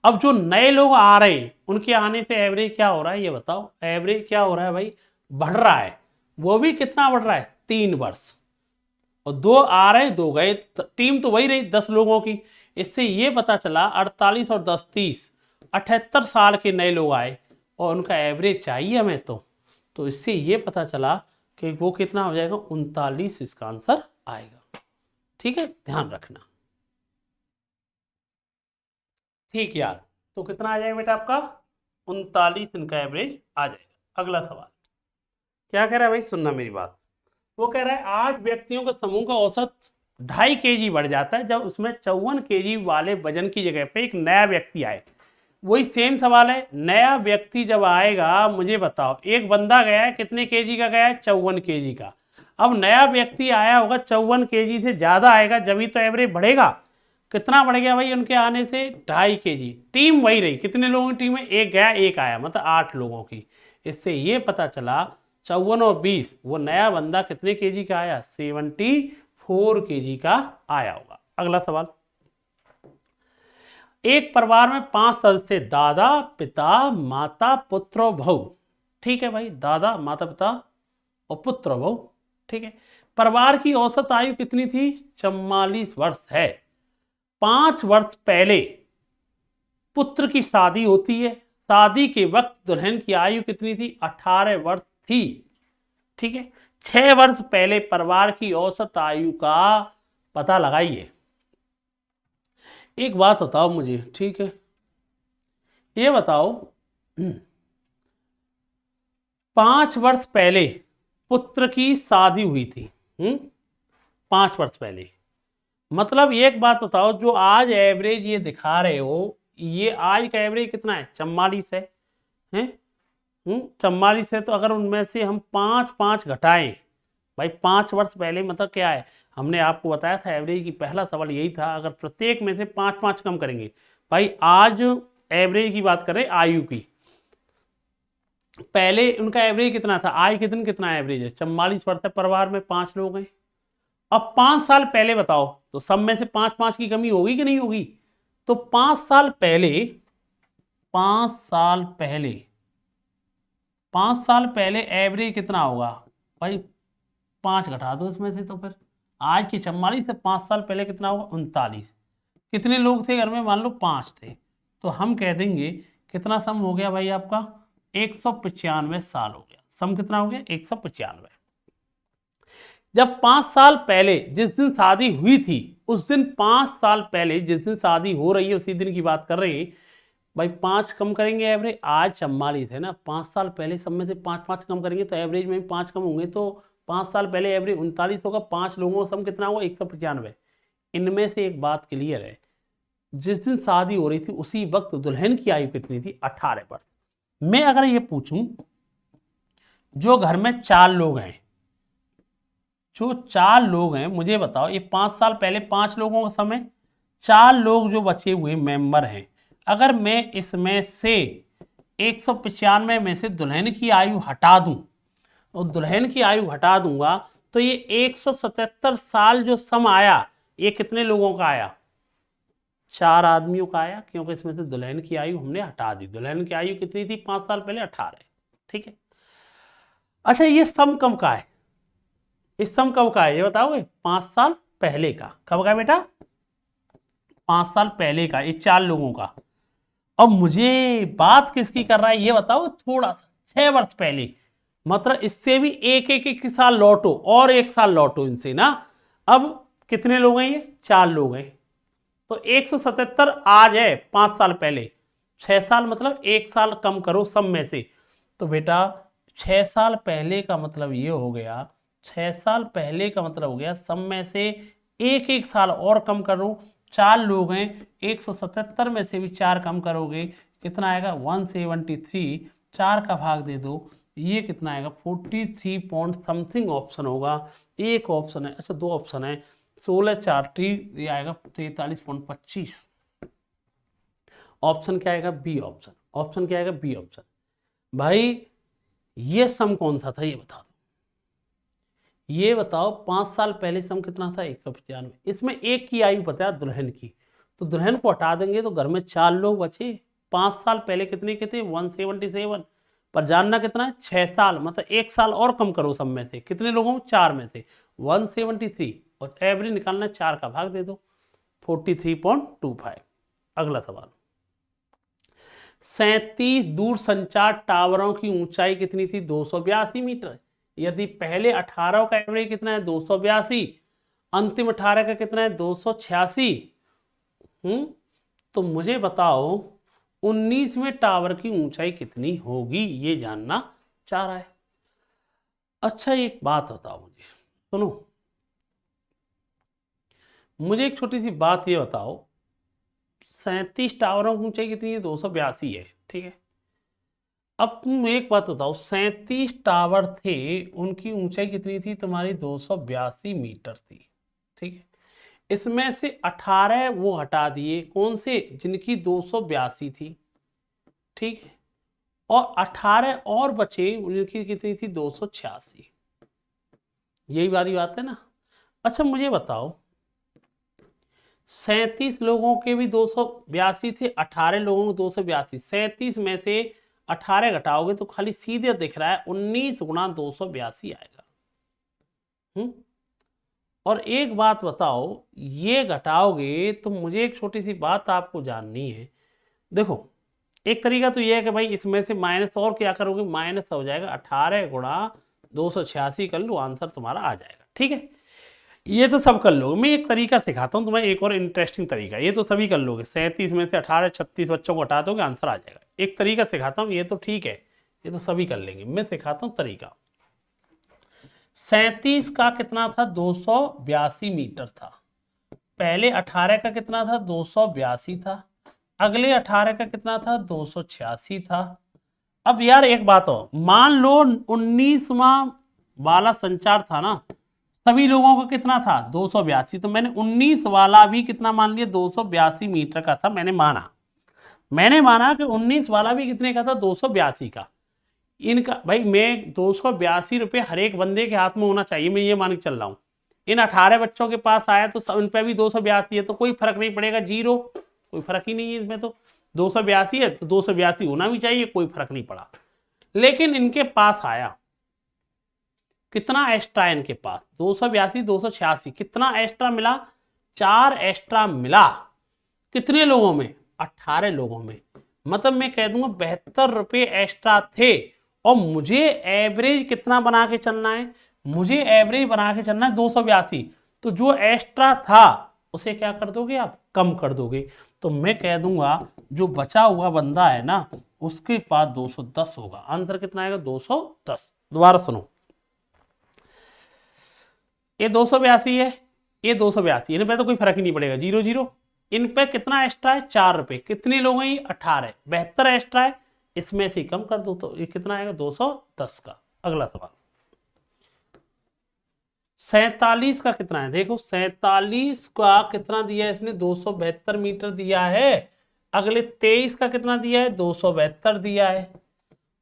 अब जो नए लोग आ रहे हैं उनके आने से एवरेज क्या हो रहा है ये बताओ, एवरेज क्या हो रहा है भाई, बढ़ रहा है। वो भी कितना बढ़ रहा है, 3 वर्ष। और 2 आ रहे 2 गए, टीम तो वही रही 10 लोगों की। इससे ये पता चला 48 और 10 30, 78 साल के नए लोग आए और उनका एवरेज चाहिए हमें। तो इससे ये पता चला कि वो कितना हो जाएगा, 39 इसका आंसर आएगा। ठीक है, ध्यान रखना। ठीक यार, तो कितना आ जाएगा बेटा आपका, 39 इनका एवरेज आ जाएगा। अगला सवाल क्या कह रहा है भाई, सुनना मेरी बात। वो कह रहा है 8 व्यक्तियों के समूह का औसत 2.5 kg बढ़ जाता है जब उसमें 54 kg वाले वजन की जगह पे एक नया व्यक्ति आए। वही सेम सवाल है, नया व्यक्ति जब आएगा मुझे बताओ, एक बंदा गया है कितने केजी का गया है, 54 kg का। अब नया व्यक्ति आया होगा 54 kg से ज्यादा आएगा, जब ही तो एवरेज बढ़ेगा। कितना बढ़ गया भाई उनके आने से, 2.5 kg। टीम वही रही, कितने लोगों की टीम है, एक गया एक आया, मतलब 8 लोगों की। इससे ये पता चला 54 और 20, वो नया बंदा कितने केजी का आया, 74 kg का आया होगा। अगला सवाल, एक परिवार में 5 सदस्य, दादा पिता माता पुत्र और बहू। ठीक है भाई, दादा माता पिता और पुत्र और बहू। ठीक है, परिवार की औसत आयु कितनी थी, 44 वर्ष है। 5 वर्ष पहले पुत्र की शादी होती है, शादी के वक्त दुल्हन की आयु कितनी थी, 18 वर्ष थी। ठीक है, 6 वर्ष पहले परिवार की औसत आयु का पता लगाइए। एक बात बताओ मुझे, ठीक है, ये बताओ 5 वर्ष पहले पुत्र की शादी हुई थी, 5 वर्ष पहले, मतलब एक बात बताओ, जो आज एवरेज ये दिखा रहे हो, ये आज का एवरेज कितना है, 44 है, 44 है। तो अगर उनमें से हम 5 घटाएं भाई, 5 वर्ष पहले मतलब क्या है, हमने आपको बताया था एवरेज की, पहला सवाल यही था, अगर प्रत्येक में से 5 कम करेंगे। भाई आज एवरेज की बात करें, आयु की, पहले उनका एवरेज कितना था, आज के दिन कितना एवरेज है, 44 वर्ष है, परिवार में 5 लोग हैं। अब 5 साल पहले बताओ, तो सब में से 5 की कमी होगी कि नहीं होगी। तो 5 साल पहले, 5 साल पहले, 5 साल पहले एवरेज कितना होगा भाई, 5 घटा दो इसमें से, तो फिर आज की 44 से 5 साल पहले कितना होगा, 39। कितने लोग थे घर में, मान लो 5 थे, तो हम कह देंगे कितना सम हो गया भाई आपका, 195 साल हो गया। सम कितना हो गया, 195। जब 5 साल पहले जिस दिन शादी हुई थी, उस दिन 5 साल पहले जिस दिन शादी हो रही है उसी दिन की बात कर रहे हैं भाई। 5 कम करेंगे एवरेज, आज 44 है ना, 5 साल पहले सब में से 5 कम करेंगे तो एवरेज में 5 कम होंगे, तो 5 साल पहले एवरेज 39 होगा, 5 लोगों का सम कितना होगा, 195। इनमें से एक बात क्लियर है, जिस दिन शादी हो रही थी उसी वक्त दुल्हन की आयु कितनी थी, 18 वर्ष। मैं अगर ये पूछूं, जो घर में 4 लोग हैं, जो 4 लोग हैं, मुझे बताओ, ये 5 साल पहले 5 लोगों का समय, 4 लोग जो बचे हुए मेंबर हैं, अगर मैं इसमें से 195 में से दुल्हन की आयु हटा दूं, और दुल्हन की आयु हटा दूंगा, तो ये 177 साल जो सम आया, ये कितने लोगों का आया, 4 आदमियों का आया, क्योंकि इसमें से दुल्हन की आयु हमने हटा दी। दुल्हन की आयु कितनी थी 5 साल पहले, 18। ठीक है, अच्छा ये सम कब का है, इस सम कब का है ये बताओगे, 5 साल पहले का। कब का बेटा, 5 साल पहले का, ये 4 लोगों का। अब मुझे बात किसकी कर रहा है ये बताओ, थोड़ा सा 6 वर्ष पहले, मतलब इससे भी एक साल लौटो और 1 साल लौटो इनसे ना। अब कितने लोग हैं ये, 4 लोग हैं, तो 177 आज है, 5 साल पहले, 6 साल मतलब 1 साल कम करो सब में से। तो बेटा 6 साल पहले का मतलब ये हो गया, 6 साल पहले का मतलब हो गया सब में से एक साल और कम करो। 4 लोग हैं, 177 में से भी 4 कम करोगे, कितना आएगा 173। 4 का भाग दे दो, ये कितना आएगा 43 पॉइंट समथिंग ऑप्शन होगा। एक ऑप्शन है, अच्छा 2 ऑप्शन है, 16 4 ये आएगा 43.25। ऑप्शन क्या आएगा, बी ऑप्शन। ऑप्शन क्या आएगा, बी ऑप्शन। भाई ये सम कौन सा था ये बता दो, ये बताओ 5 साल पहले सम कितना था 195। इसमें एक की आयु पता है दुल्हन की, तो दुल्हन को हटा देंगे तो घर में 4 लोग बचे। 5 साल पहले कितने के थे 177, पर जानना कितना है 6 साल, मतलब 1 साल और कम करो सब में से, कितने लोगों में 4 में से 173, और एवरेज निकालना 4 का भाग दे दो 43.25। अगला सवाल, 37 दूर संचार टावरों की ऊंचाई कितनी थी 282 मीटर। यदि पहले 18 का एवरेज कितना है 282, अंतिम 18 का कितना है 286, तो मुझे बताओ 19वें टावर की ऊंचाई कितनी होगी, ये जानना चाह रहा है। अच्छा एक बात बताओ मुझे, सुनो, मुझे एक छोटी सी बात ये बताओ, 37 टावरों की ऊंचाई कितनी है 282 है, ठीक है। अब तुम एक बात बताओ, 37 टावर थे, उनकी ऊंचाई कितनी थी तुम्हारी 282 मीटर थी, ठीक है। इसमें से 18 वो हटा दिए, कौन से, जिनकी 282 थी, ठीक है, और 18 और बचे उनकी कितनी थी 286। यही वाली बात है ना। अच्छा मुझे बताओ, 37 लोगों के भी 282 थे, 18 लोगों को 282, 37 में से 18 घटाओगे तो खाली सीधे दिख रहा है 19 गुणा 282 आएगा। और एक बात बताओ, ये घटाओगे तो मुझे एक छोटी सी बात आपको जाननी है। देखो एक तरीका तो ये है कि भाई इसमें से माइनस और क्या करोगे, माइनस हो जाएगा 18 गुणा 286 कर लो, आंसर तुम्हारा आ जाएगा, ठीक है। ये तो सब कर लोगे, मैं एक तरीका सिखाता हूँ तुम्हें, एक और इंटरेस्टिंग तरीका, ये तो सभी कर लोगे, 37 में से 18 36 बच्चों को हटा दोगे आंसर आ जाएगा। एक तरीका सिखाता हूँ, ये तो ठीक है, ये तो सभी कर लेंगे, मैं सिखाता हूँ तरीका। 37 का कितना था 282 मीटर था, पहले 18 का कितना था 282 था, अगले 18 का कितना था 286 था। अब यार एक बात हो, मान लो 19वां वाला संचार था ना, सभी लोगों का कितना था 282, तो मैंने 19 वाला भी कितना मान लिया 282 मीटर का था, मैंने माना कि 19 वाला भी कितने का था 282 का। इनका भाई मैं 282 रुपये हर एक बंदे के हाथ में होना चाहिए, मैं ये मान के चल रहा हूँ। इन 18 बच्चों के पास आया तो इन पे भी 282 है, तो कोई फर्क नहीं पड़ेगा, जीरो, कोई फर्क ही नहीं है इसमें, तो 282 है तो 282 होना भी चाहिए, कोई फर्क नहीं पड़ा। लेकिन इनके पास आया कितना एक्स्ट्रा, इनके पास 282 286, कितना एक्स्ट्रा मिला 4 एक्स्ट्रा मिला, कितने लोगों में 18 लोगों में, मतलब मैं कह दूंगा 72 रुपये एक्स्ट्रा थे। और मुझे एवरेज कितना बना के चलना है, मुझे एवरेज बना के चलना है 282, तो जो एक्स्ट्रा था उसे क्या कर दोगे आप, कम कर दोगे। तो मैं कह दूंगा जो बचा हुआ बंदा है ना उसके पास 210 होगा, आंसर कितना आएगा 210। दोबारा सुनो, ये 282 है, ये 282, इन पे तो कोई फर्क ही नहीं पड़ेगा, 0 0। इन पे कितना एक्स्ट्रा है 4 रुपए, कितने लोग हैं ये 18, 72 एक्स्ट्रा है, इसमें से कम कर दो तो ये कितना आएगा 210 का। अगला सवाल, 47 का कितना है, देखो 47 का कितना दिया है इसने 272 मीटर दिया है, अगले 23 का कितना दिया है 272 दिया है,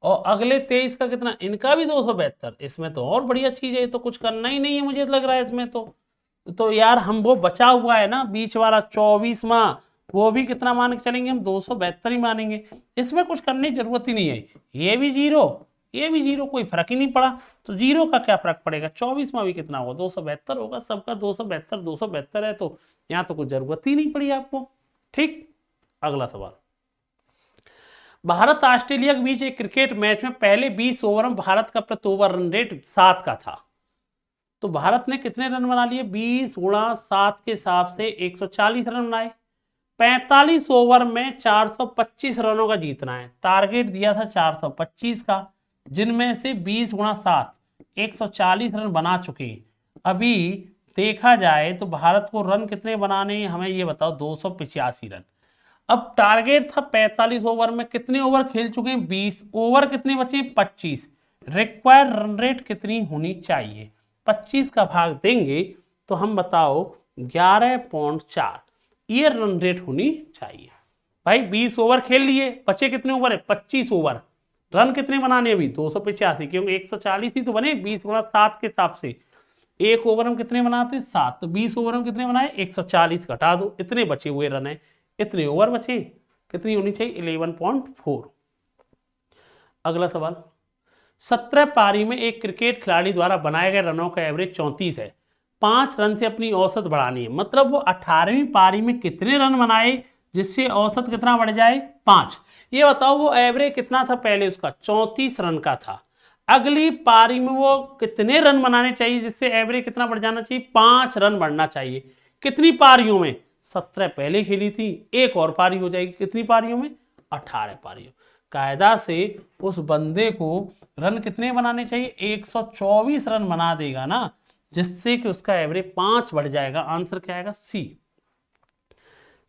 और अगले 23 का कितना, इनका भी 272। इसमें तो और बढ़िया चीज है, तो कुछ करना ही नहीं है मुझे लग रहा है इसमें तो यार हम वो बचा हुआ है ना बीच वाला 24वां, वो भी कितना मान के चलेंगे हम 272 ही मानेंगे, इसमें कुछ करने की जरूरत ही नहीं है। ये भी जीरो, ये भी जीरो, कोई फर्क ही नहीं पड़ा, तो जीरो का क्या फर्क पड़ेगा, 24वां भी कितना होगा 272 होगा, सबका 272 272 है, तो यहाँ तो कुछ जरूरत ही नहीं पड़ी आपको, ठीक। अगला सवाल, भारत ऑस्ट्रेलिया के बीच एक क्रिकेट मैच में पहले 20 ओवर में भारत का प्रति ओवर रन रेट 7 का था, तो भारत ने कितने रन बना लिए 20 गुणा 7 के हिसाब से 140 रन बनाए। 45 ओवर में 425 रनों का जीतना है, टारगेट दिया था 425 का, जिनमें से 20 गुणा 7 140 रन बना चुके। अभी देखा जाए तो भारत को रन कितने बनाने हैं हमें ये बताओ, 285 रन। अब टारगेट था 45 ओवर में, कितने ओवर खेल चुके हैं 20, ओवर कितने बचे 25, रिक्वायर्ड रन रेट कितनी होनी चाहिए, 25 का भाग देंगे तो हम बताओ 11.4 ये रन रेट होनी चाहिए। भाई 20 ओवर खेल लिए, बचे कितने ओवर है 25 ओवर, रन कितने बनाने अभी 285, क्योंकि 140 ही तो बने 20 गुणा 7 के हिसाब से, एक ओवर हम कितने बनाते हैं 7, तो 20 ओवर हम कितने बनाए 140, घटा दो, इतने बचे हुए रन है, इतने ओवर बचे, कितनी होनी चाहिए 11.4। अगला सवाल, 17 पारी में एक क्रिकेट खिलाड़ी द्वारा बनाए गए रनों का एवरेज 34 है, 5 रन से अपनी औसत बढ़ानी है, मतलब वो 18वीं पारी में कितने रन बनाए जिससे औसत कितना बढ़ जाए 5। ये बताओ वो एवरेज कितना था पहले उसका 34 रन का था, अगली पारी में वो कितने रन बनाने चाहिए जिससे एवरेज कितना बढ़ जाना चाहिए 5 रन बढ़ना चाहिए। कितनी पारियों में 17 पहले खेली थी, एक और पारी हो जाएगी, कितनी पारियों में 18 पारियों। कायदा से उस बंदे को रन कितने बनाने चाहिए 124 रन बना देगा ना, जिससे कि उसका एवरेज 5 बढ़ जाएगा। आंसर क्या आएगा सी।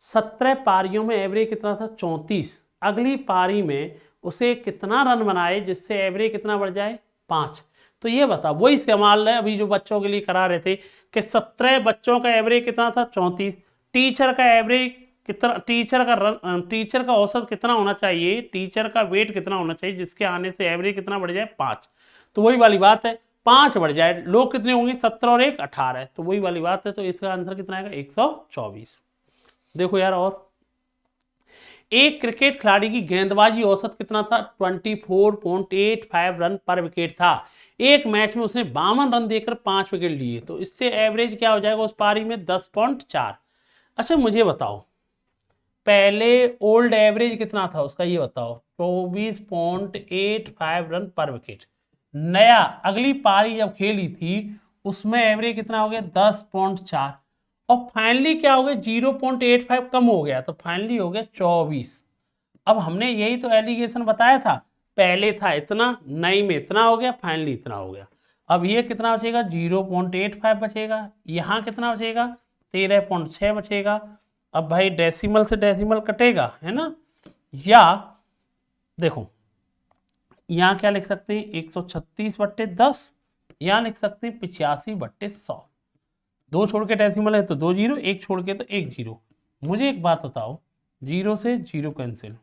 17 पारियों में एवरेज कितना था 34, अगली पारी में उसे कितना रन बनाए जिससे एवरेज कितना बढ़ जाए 5। तो ये बता, वही सवाल है अभी जो बच्चों के लिए करा रहे थे कि 17 बच्चों का एवरेज कितना था 34, टीचर का एवरेज कितना, टीचर का औसत कितना होना चाहिए, टीचर का वेट कितना होना चाहिए जिसके आने से एवरेज कितना बढ़ जाए 5। तो वही वाली बात है 5 बढ़ जाए, लोग कितने होंगे 17 और 1 18, तो वही वाली बात है। तो इसका आंसर कितना आएगा 124। देखो यार, और एक क्रिकेट खिलाड़ी की गेंदबाजी औसत कितना था 24.85 रन पर विकेट था, एक मैच में उसने 52 रन देकर 5 विकेट लिए, तो इससे एवरेज क्या हो जाएगा उस पारी में 10.4। अच्छा मुझे बताओ पहले ओल्ड एवरेज कितना था उसका, ये बताओ 24.85 रन पर विकेट, नया अगली पारी जब खेली थी उसमें एवरेज कितना हो गया 10.4, और फाइनली क्या हो गया 0.85 कम हो गया, तो फाइनली हो गया 24। अब हमने यही तो एलिगेशन बताया था, पहले था इतना, नई में इतना हो गया, फाइनली इतना हो गया। अब ये कितना बचेगा 0.85 बचेगा, यहाँ कितना बचेगा 13.6 बचेगा। अब भाई डेसिमल से डेसिमल कटेगा है ना, या देखो यहाँ क्या लिख सकते हैं 136/10, यहाँ लिख सकते हैं 85/100, 2 छोड़ के डेसिमल है तो 2 जीरो, 1 छोड़ के तो 1 जीरो। मुझे एक बात बताओ, 0 से 0 कैंसिल,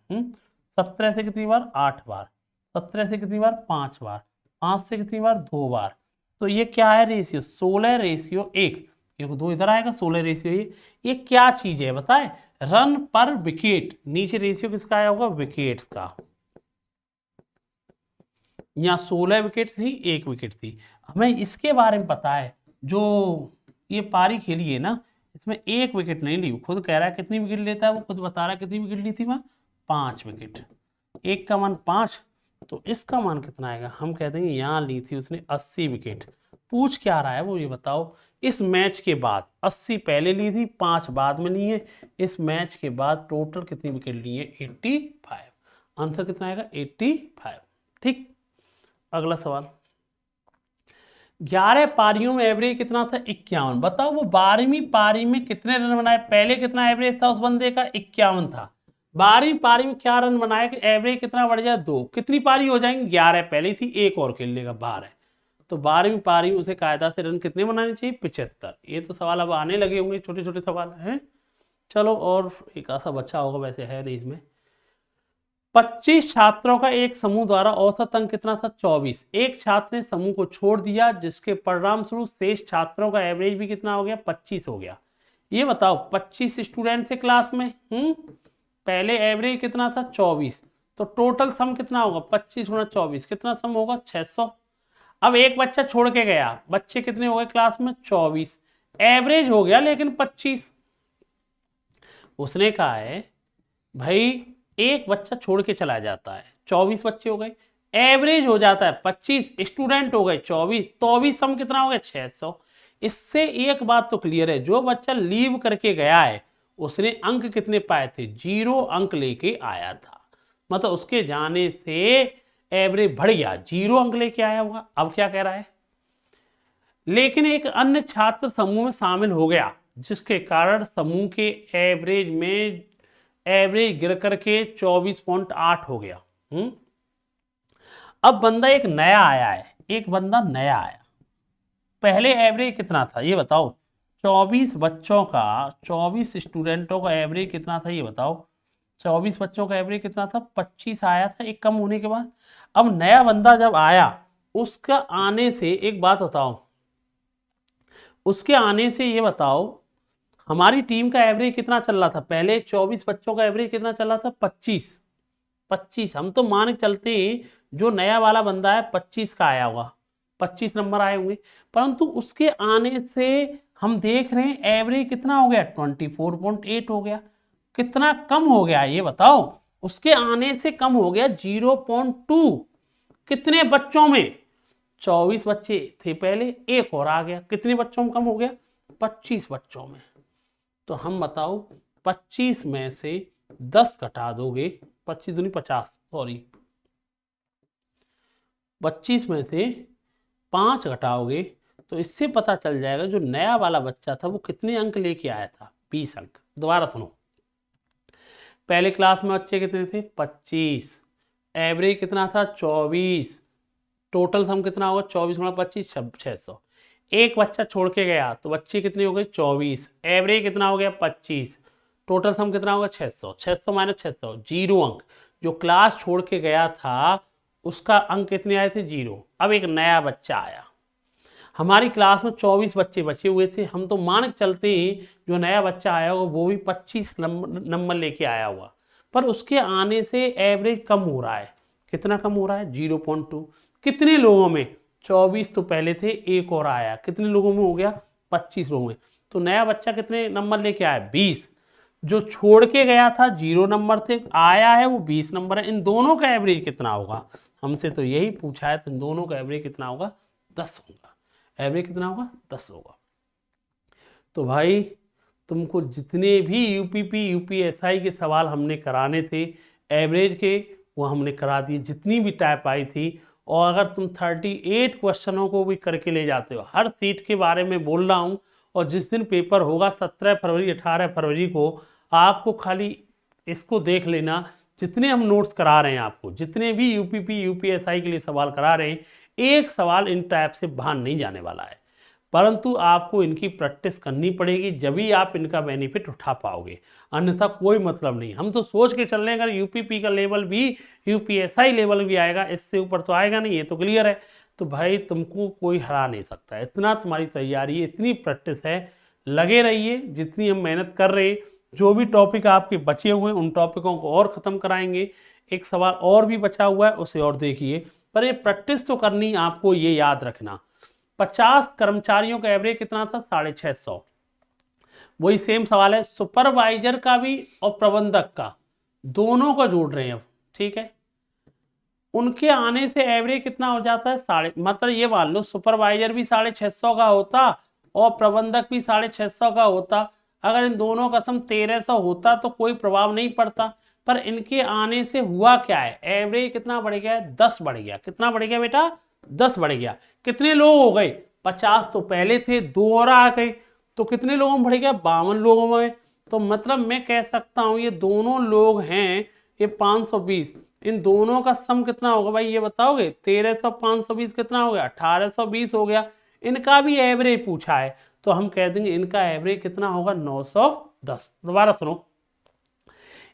17 से कितनी बार 8 बार, 17 से कितनी बार 5 बार, 5 से कितनी बार 2 बार, तो ये क्या है रेशियो 16:1, क्योंकि 2 इधर आएगा 16 ये क्या चीज है बताए, रन पर विकेट, नीचे रेशियो किसका आया होगा विकेट्स का, यहाँ 16 विकेट थी 1 विकेट थी। हमें इसके बारे में पता है, जो ये पारी खेली है ना इसमें 1 विकेट नहीं ली, खुद कह रहा है कितनी विकेट लेता है, वो खुद बता रहा है कितनी विकेट ली थी वहां 5 विकेट, 1 का मान 5, तो इसका मान कितना आएगा, हम कह देंगे यहाँ ली थी उसने 80 विकेट। पूछ क्या रहा है वो ये बताओ, इस मैच के बाद 80 पहले ली थी 5 बाद में ली है, इस मैच के बाद टोटल कितनी विकेट ली है 85। आंसर कितना आएगा 85। ठीक, अगला सवाल, 11 पारियों में एवरेज कितना था 51, बताओ वो 12वीं पारी में कितने रन बनाए, पहले कितना एवरेज था उस बंदे का 51 था, 12वीं पारी में क्या रन बनाए कि एवरेज कितना बढ़ जाए 2, कितनी पारी हो जाएंगी 11 पहले थी, एक और खेल लेगा 12, तो 12वीं पारी में उसे कायदा से रन कितने बनाने चाहिए 75। ये तो सवाल अब आने लगे होंगे, छोटे छोटे सवाल हैं, चलो और एक ऐसा बच्चा होगा, वैसे है नहीं इसमें। 25 छात्रों का एक समूह द्वारा औसत अंक कितना था 24, एक छात्र ने समूह को छोड़ दिया जिसके परिणाम स्वरूप शेष छात्रों का एवरेज भी कितना हो गया 25 हो गया। ये बताओ 25 स्टूडेंट थे क्लास में, पहले एवरेज कितना था 24, तो टोटल सम कितना होगा 25 गुणा 24, कितना सम होगा 600। अब एक बच्चा छोड़ के गया, बच्चे कितने हो गए क्लास में 24, एवरेज हो गया लेकिन 25। उसने कहा है भाई एक बच्चा छोड़ के चला जाता है, 24 बच्चे हो गए, एवरेज हो जाता है 25, स्टूडेंट हो गए 24, तो भी सम कितना हो गया 600। इससे एक बात तो क्लियर है, जो बच्चा लीव करके गया है उसने अंक कितने पाए थे 0 अंक लेके आया था, मतलब उसके जाने से एवरेज बढ़ गया, 0 अंक लेके आया होगा। अब क्या कह रहा है, लेकिन एक अन्य छात्र समूह में शामिल हो गया जिसके कारण समूह के एवरेज में एवरेज गिर करके 24.8 हो गया। अब बंदा एक नया आया है, एक बंदा नया आया, पहले एवरेज कितना था ये बताओ, 24 बच्चों का, 24 स्टूडेंटों का एवरेज कितना था ये बताओ, 24 बच्चों का एवरेज कितना था 25 आया था एक कम होने के बाद। अब नया बंदा जब आया उसका आने से एक बात बताओ, उसके आने से ये बताओ हमारी टीम का एवरेज कितना चल रहा था, पहले 24 बच्चों का एवरेज कितना चल रहा था, 25। हम तो मान के चलते हैं जो नया वाला बंदा है 25 का आया होगा, 25 नंबर आए होंगे, परंतु उसके आने से हम देख रहे हैं एवरेज कितना हो गया, 24.8 हो गया। कितना कम हो गया ये बताओ, उसके आने से कम हो गया 0.2। कितने बच्चों में, 24 बच्चे थे पहले, एक और आ गया, कितने बच्चों में कम हो गया, 25 बच्चों में। तो हम बताओ 25 में से 10 घटा दोगे, 25 दूनी 50, सॉरी 25 में से 5 घटाओगे तो इससे पता चल जाएगा जो नया वाला बच्चा था वो कितने अंक लेके आया था, 20 अंक। दोबारा सुनो, पहले क्लास में बच्चे कितने थे, 25, एवरेज कितना था, 24, टोटल सम कितना होगा, 24 गुणा 25 600। एक बच्चा छोड़ के गया तो बच्चे कितने हो गए, 24, एवरेज कितना हो गया, 25, टोटल सम कितना होगा, 600। 600 माइनस 600, 0 अंक। जो क्लास छोड़ के गया था उसका अंक कितने आए थे, 0। अब एक नया बच्चा आया, हमारी क्लास में 24 बच्चे बचे हुए थे, हम तो मान के चलते हैं जो नया बच्चा आया होगा वो भी 25 नंबर लेके आया हुआ, पर उसके आने से एवरेज कम हो रहा है। कितना कम हो रहा है, 0.2। कितने लोगों में, 24 तो पहले थे, एक और आया, कितने लोगों में हो गया, 25 लोगों में। तो नया बच्चा कितने नंबर लेके आया, 20। जो छोड़ के गया था 0 नंबर से, आया है वो 20 नंबर है। इन दोनों का एवरेज कितना होगा, हमसे तो यही पूछा है, तो इन दोनों का एवरेज कितना होगा, 10 होगा। एवरेज कितना होगा, 10 होगा। तो भाई तुमको जितने भी यूपीपी यूपीएसआई के सवाल हमने कराने थे एवरेज के, वो हमने करा दिए, जितनी भी टाइप आई थी। और अगर तुम 38 क्वेश्चनों को भी करके ले जाते हो, हर सीट के बारे में बोल रहा हूँ, और जिस दिन पेपर होगा 17 फरवरी 18 फरवरी को, आपको खाली इसको देख लेना, जितने हम नोट्स करा रहे हैं आपको, जितने भी यूपीपी यूपीएसआई के लिए सवाल करा रहे हैं, एक सवाल इन टाइप से बाहर नहीं जाने वाला है, परंतु आपको इनकी प्रैक्टिस करनी पड़ेगी, जभी आप इनका बेनिफिट उठा पाओगे, अन्यथा कोई मतलब नहीं। हम तो सोच के चल रहे हैं अगर यूपीपी का लेवल भी यूपीएसआई लेवल भी आएगा, इससे ऊपर तो आएगा नहीं, ये तो क्लियर है। तो भाई तुमको कोई हरा नहीं सकता, इतना तुम्हारी तैयारी है, इतनी प्रैक्टिस है, लगे रहिए। जितनी हम मेहनत कर रहे हैं, जो भी टॉपिक आपके बचे हुए हैं उन टॉपिकों को और ख़त्म कराएंगे। एक सवाल और भी बचा हुआ है, उसे और देखिए, पर ये प्रैक्टिस तो करनी, आपको ये याद रखना। 50 कर्मचारियों का एवरेज कितना था, 650। वही सेम सवाल है, सुपरवाइजर का भी और प्रबंधक का, दोनों का जोड़ रहे हैं अब, ठीक है। उनके आने से एवरेज कितना हो जाता है, मतलब ये मान लो सुपरवाइजर भी 650 का होता और प्रबंधक भी 650 का होता। अगर इन दोनों का सम 1300 होता तो कोई प्रभाव नहीं पड़ता, पर इनके आने से हुआ क्या है, एवरेज कितना बढ़ गया है, 10 बढ़ गया। कितना बढ़ गया बेटा, 10 बढ़ गया। कितने लोग हो गए, 50 तो पहले थे, 2 और आ गए, तो कितने लोगों में बढ़ गया, 52 लोगों में। तो मतलब मैं कह सकता हूं ये दोनों लोग हैं, ये 520, इन दोनों का सम कितना होगा भाई, ये बताओगे, 1300 520 कितना हो गया, 1820 हो गया। इनका भी एवरेज पूछा है, तो हम कह देंगे इनका एवरेज कितना होगा, 910। दोबारा सुनो,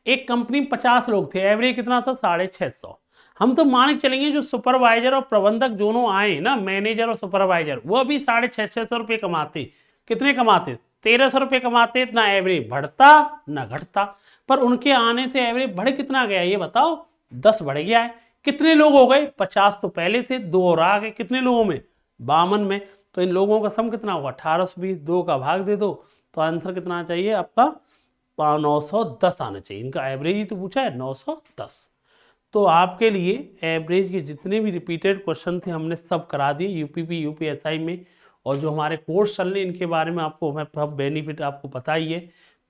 एक कंपनी में 50 लोग थे, एवरेज कितना था, 650। हम तो मान के चलेंगे जो सुपरवाइजर और प्रबंधक दोनों आए ना, मैनेजर और सुपरवाइजर, वो भी 650 रुपये कमाते। कितने कमाते, 1300 रुपये कमाते, ना एवरेज बढ़ता ना घटता। पर उनके आने से एवरेज बढ़ कितना गया, ये बताओ, 10 बढ़ गया है। कितने लोग हो गए, 50 तो पहले थे, 2 और आ गए, कितने लोगों में, 52 में। तो इन लोगों का सम कितना होगा, 1820, 2 का भाग दे दो, तो आंसर कितना चाहिए आपका, 910 आना चाहिए। इनका एवरेज ही तो पूछा है, 910। तो आपके लिए एवरेज के जितने भी रिपीटेड क्वेश्चन थे हमने सब करा दिए यूपीपी यूपीएसआई में। और जो हमारे कोर्स चल रहे हैं इनके बारे में आपको मैं बेनिफिट आपको पता ही है।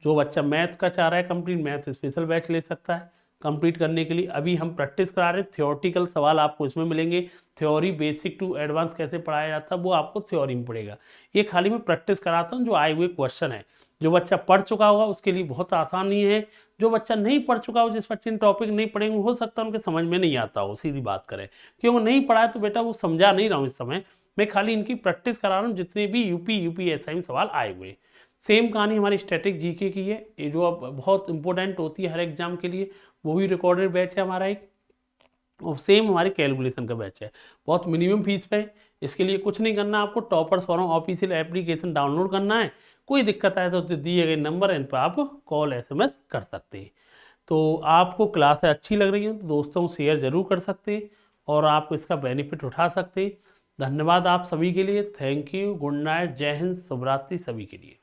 जो बच्चा मैथ का चाह रहा है कंप्लीट, मैथ स्पेशल बैच ले सकता है कंप्लीट करने के लिए। अभी हम प्रैक्टिस करा रहे हैं, थियोरटिकल सवाल आपको इसमें मिलेंगे। थ्योरी बेसिक टू एडवांस कैसे पढ़ाया जाता है वो आपको थ्योरी में पड़ेगा। ये खाली मैं प्रैक्टिस कराता हूँ, जो आए हुए क्वेश्चन है। जो बच्चा पढ़ चुका होगा उसके लिए बहुत आसान ही है, जो बच्चा नहीं पढ़ चुका हो, जिस बच्चे ने टॉपिक नहीं पढ़ेंगे, हो सकता है उनके समझ में नहीं आता हो, सीधी बात करें। क्यों वो नहीं पढ़ा है तो बेटा वो समझा नहीं रहा हूँ इस समय, मैं खाली इनकी प्रैक्टिस करा रहा हूँ जितने भी यूपीएसआई में सवाल आए हुए। सेम कहानी हमारी स्टैटिक जीके की है, ये जो अब बहुत इंपॉर्टेंट होती है हर एग्जाम के लिए, वो भी रिकॉर्डेड बैच है हमारा एक। और सेम हमारी कैलकुलेशन का बैच है, बहुत मिनिमम फीस पे है। इसके लिए कुछ नहीं करना, आपको toppers forum official application download करना है। कोई दिक्कत आए तो दिए गए नंबर इन पर आप कॉल SMS कर सकते हैं। तो आपको क्लास अच्छी लग रही हो तो दोस्तों को शेयर जरूर कर सकते हैं और आप इसका बेनिफिट उठा सकते हैं। धन्यवाद आप सभी के लिए, थैंक यू, गुड नाइट, जय हिंद, शुभ रात्रि सभी के लिए।